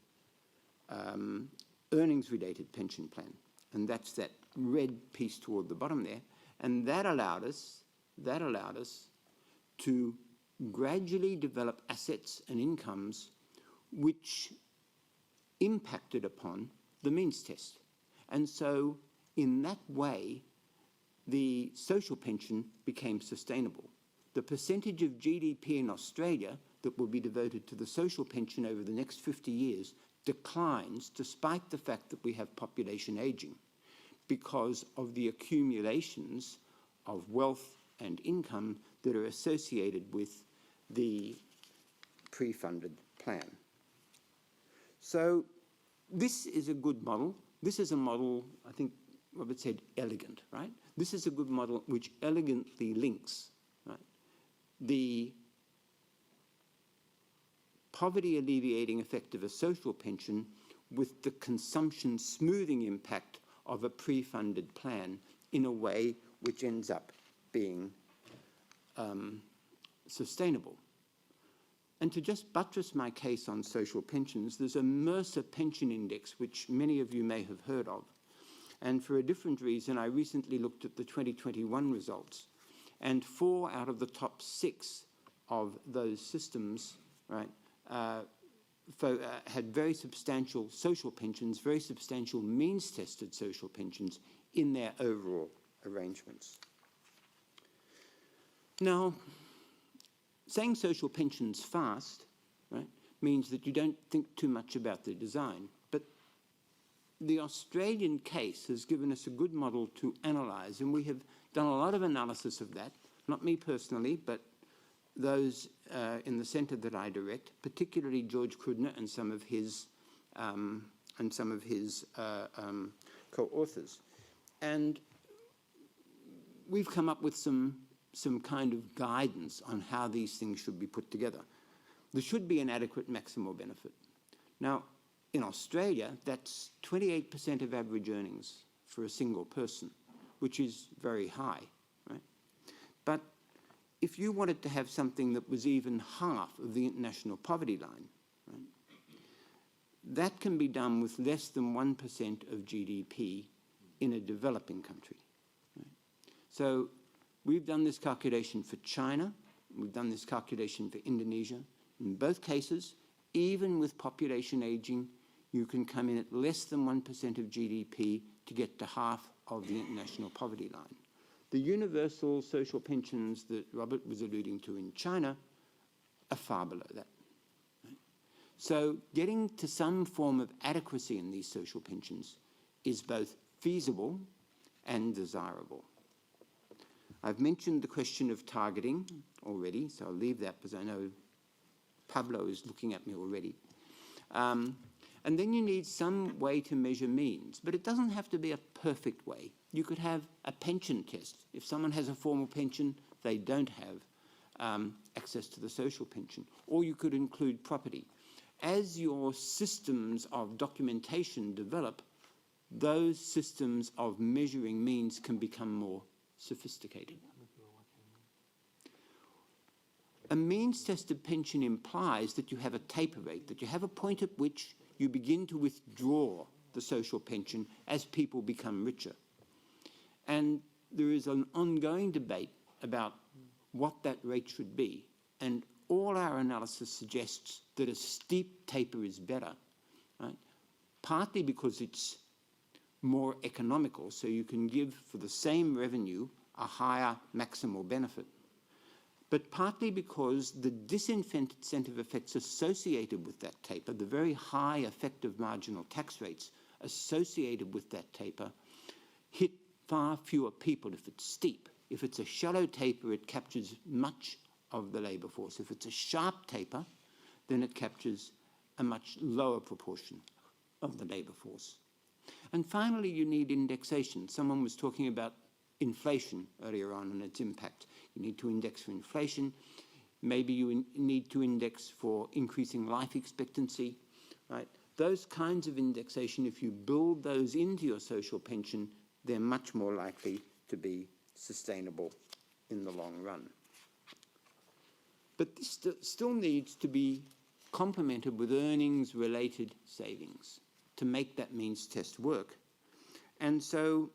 earnings-related pension plan. And that's that red piece toward the bottom there. And that allowed us to gradually develop assets and incomes which impacted upon the means test. And so in that way, the social pension became sustainable. The percentage of GDP in Australia that will be devoted to the social pension over the next 50 years declines despite the fact that we have population aging, because of the accumulations of wealth and income that are associated with the pre-funded plan. So this is a good model. This is a model, I think Robert said elegant, right? This is a good model which elegantly links, right, the poverty alleviating effect of a social pension with the consumption smoothing impact of a pre-funded plan in a way which ends up being sustainable. And to just buttress my case on social pensions, there's a Mercer pension index, which many of you may have heard of. And for a different reason, I recently looked at the 2021 results. And 4 out of the top 6 of those systems, right, had very substantial social pensions, very substantial means-tested social pensions in their overall arrangements. Now, saying social pensions fast, right, means that you don't think too much about the design. But the Australian case has given us a good model to analyse, and we have done a lot of analysis of that, not me personally, but those in the centre that I direct, particularly George Krudner and some of his co-authors. And we've come up with some kind of guidance on how these things should be put together. There should be an adequate maximal benefit. Now, in Australia, that's 28% of average earnings for a single person, which is very high, right? But if you wanted to have something that was even half of the international poverty line, right, that can be done with less than 1% of GDP in a developing country. Right? So we've done this calculation for China, we've done this calculation for Indonesia. In both cases, even with population aging, you can come in at less than 1% of GDP to get to half of the international poverty line. The universal social pensions that Robert was alluding to in China are far below that. Right? So getting to some form of adequacy in these social pensions is both feasible and desirable. I've mentioned the question of targeting already, so I'll leave that because I know Pablo is looking at me already. And then you need some way to measure means, but it doesn't have to be a perfect way. You could have a pension test. If someone has a formal pension, they don't have access to the social pension. Or you could include property. As your systems of documentation develop, those systems of measuring means can become more sophisticated. A means-tested pension implies that you have a taper rate, that you have a point at which you begin to withdraw the social pension as people become richer. And there is an ongoing debate about what that rate should be. And all our analysis suggests that a steep taper is better, right? Partly because it's more economical, so you can give for the same revenue a higher maximal benefit, but partly because the disincentive effects associated with that taper, the very high effective marginal tax rates associated with that taper, hit far fewer people if it's steep. If it's a shallow taper, it captures much of the labour force. If it's a sharp taper, then it captures a much lower proportion of the labour force. And finally, you need indexation. Someone was talking about inflation earlier on and its impact. You need to index for inflation. Maybe you need to index for increasing life expectancy, right? Those kinds of indexation, if you build those into your social pension, they're much more likely to be sustainable in the long run. But this still needs to be complemented with earnings-related savings to make that means test work. And so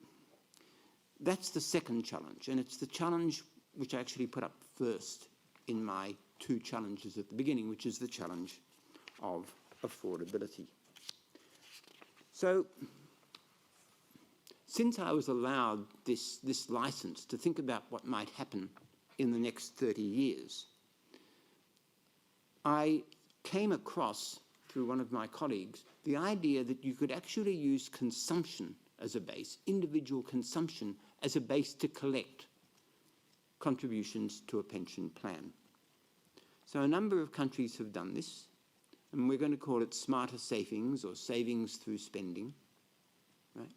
that's the second challenge, and it's the challenge which I actually put up first in my two challenges at the beginning, which is the challenge of affordability. So since I was allowed this license to think about what might happen in the next 30 years, I came across, through one of my colleagues, the idea that you could actually use consumption as a base, individual consumption as a base to collect contributions to a pension plan. So a number of countries have done this, and we're going to call it smarter savings or savings through spending, right?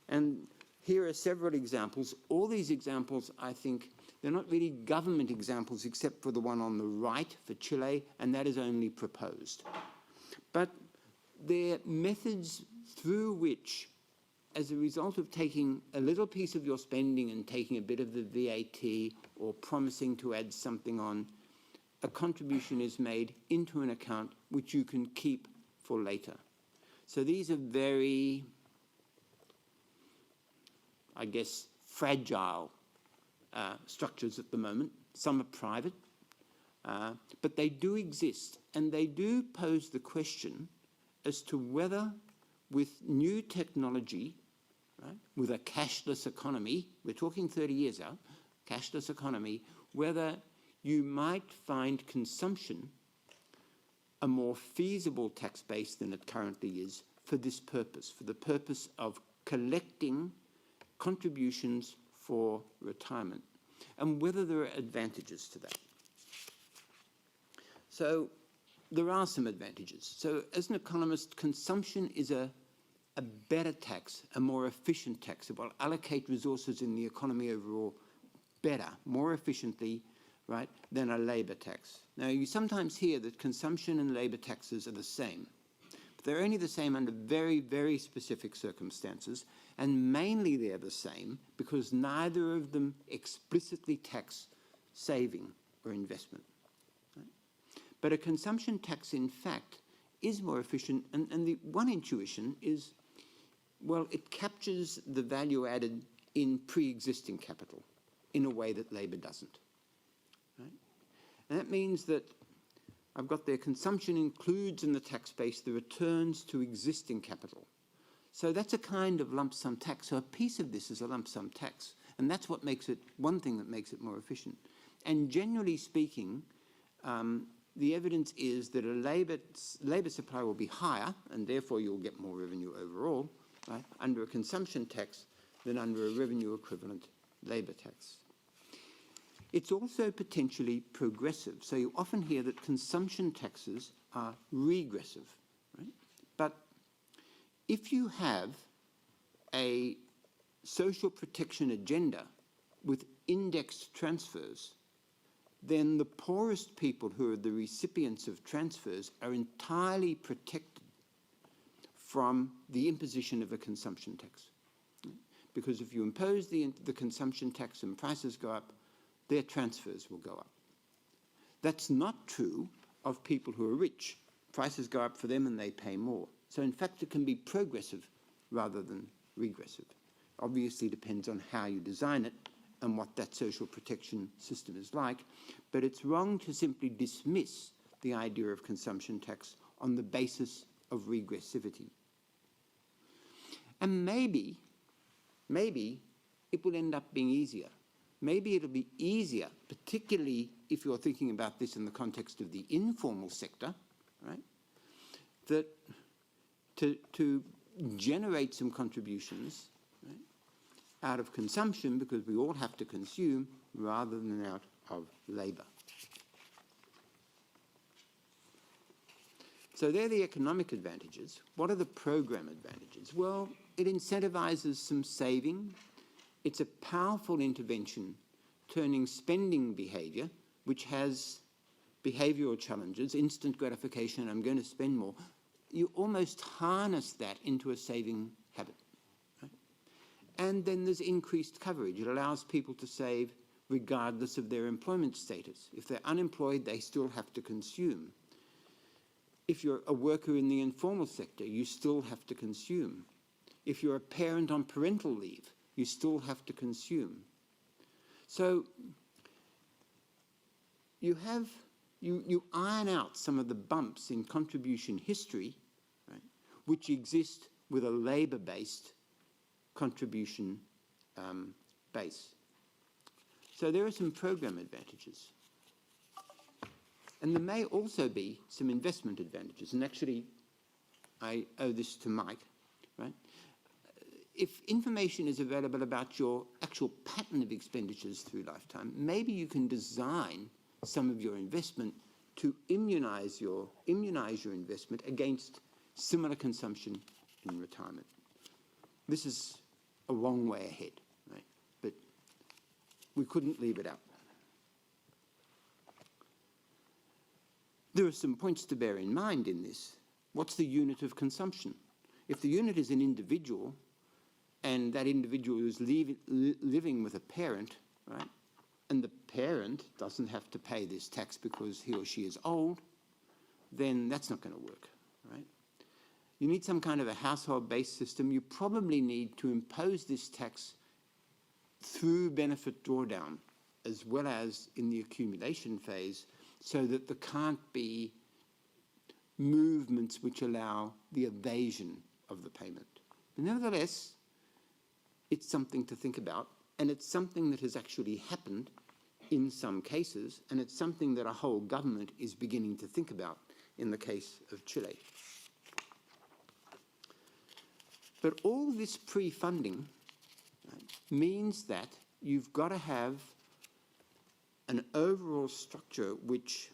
And here are several examples. All these examples, I think, they're not really government examples except for the one on the right for Chile, and that is only proposed. But they're methods through which, as a result of taking a little piece of your spending and taking a bit of the VAT or promising to add something on, a contribution is made into an account which you can keep for later. So these are very, I guess, fragile structures at the moment. Some are private, but they do exist, and they do pose the question as to whether, with new technology, right, with a cashless economy, we're talking 30 years out, cashless economy, whether you might find consumption a more feasible tax base than it currently is for this purpose, for the purpose of collecting contributions for retirement, and whether there are advantages to that. So there are some advantages. So as an economist, consumption is a better tax, a more efficient tax. It will allocate resources in the economy overall better, more efficiently, right, than a labour tax. Now, you sometimes hear that consumption and labour taxes are the same. But they're only the same under very, very specific circumstances, and mainly they're the same because neither of them explicitly tax saving or investment. Right? But a consumption tax, in fact, is more efficient, and the one intuition is, well, it captures the value added in pre-existing capital in a way that labour doesn't. Right? And that means that I've got their consumption includes in the tax base the returns to existing capital. So that's a kind of lump sum tax. So a piece of this is a lump sum tax. And that's what makes it, one thing that makes it more efficient. And generally speaking, the evidence is that a labour supply will be higher, and therefore you'll get more revenue overall, right, under a consumption tax than under a revenue equivalent labour tax. It's also potentially progressive. So you often hear that consumption taxes are regressive, right? But if you have a social protection agenda with indexed transfers, then the poorest people who are the recipients of transfers are entirely protected from the imposition of a consumption tax. Because if you impose the consumption tax and prices go up, their transfers will go up. That's not true of people who are rich. Prices go up for them and they pay more. So in fact, it can be progressive rather than regressive. Obviously depends on how you design it and what that social protection system is like, but it's wrong to simply dismiss the idea of consumption tax on the basis of regressivity. And maybe it will end up being easier. Maybe it'll be easier, particularly if you're thinking about this in the context of the informal sector, right? That to generate some contributions, right, out of consumption, because we all have to consume, rather than out of labour. So they're the economic advantages. What are the program advantages? Well, it incentivizes some saving. It's a powerful intervention, turning spending behaviour, which has behavioural challenges, instant gratification, I'm going to spend more. You almost harness that into a saving habit. Right? And then there's increased coverage. It allows people to save regardless of their employment status. If they're unemployed, they still have to consume. If you're a worker in the informal sector, you still have to consume. If you're a parent on parental leave, you still have to consume. So you iron out some of the bumps in contribution history, right, which exist with a labour-based contribution base. So there are some program advantages. And there may also be some investment advantages. And actually, I owe this to Mike, right? If information is available about your actual pattern of expenditures through lifetime, maybe you can design some of your investment to immunize your investment against similar consumption in retirement. This is a long way ahead, right? But we couldn't leave it out. There are some points to bear in mind in this. What's the unit of consumption? If the unit is an individual, and that individual is living with a parent, right, and the parent doesn't have to pay this tax because he or she is old, then that's not going to work, right? You need some kind of a household-based system. You probably need to impose this tax through benefit drawdown as well as in the accumulation phase, so that there can't be movements which allow the evasion of the payment. But nevertheless, it's something to think about, and it's something that has actually happened in some cases, and it's something that a whole government is beginning to think about in the case of Chile. But all this pre-funding, right, means that you've got to have an overall structure which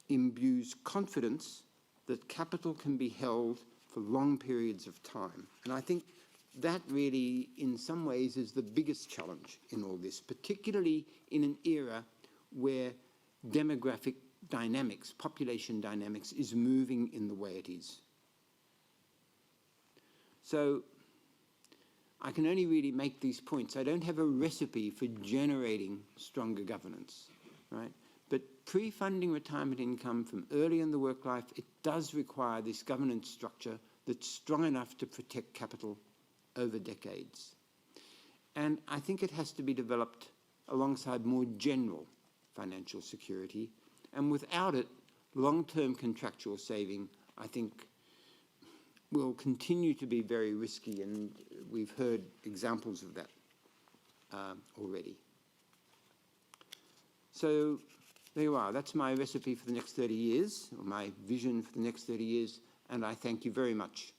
imbues confidence that capital can be held for long periods of time. And I think that really, in some ways, is the biggest challenge in all this, particularly in an era where demographic dynamics, population dynamics, is moving in the way it is. So I can only really make these points. I don't have a recipe for generating stronger governance, right? But pre-funding retirement income from early in the work life, it does require this governance structure that's strong enough to protect capital over decades. And I think it has to be developed alongside more general financial security. And without it, long-term contractual saving, I think, will continue to be very risky, and we've heard examples of that already. So there you are. That's my recipe for the next 30 years, or my vision for the next 30 years, and I thank you very much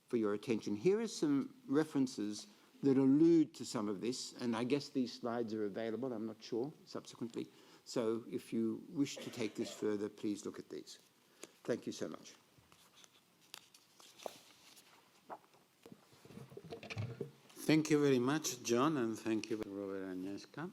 for your attention. Here are some references that allude to some of this, and I guess these slides are available, I'm not sure, subsequently. So if you wish to take this further, please look at these. Thank you so much. Thank you very much, John, and thank you, Robert and Agnieszka.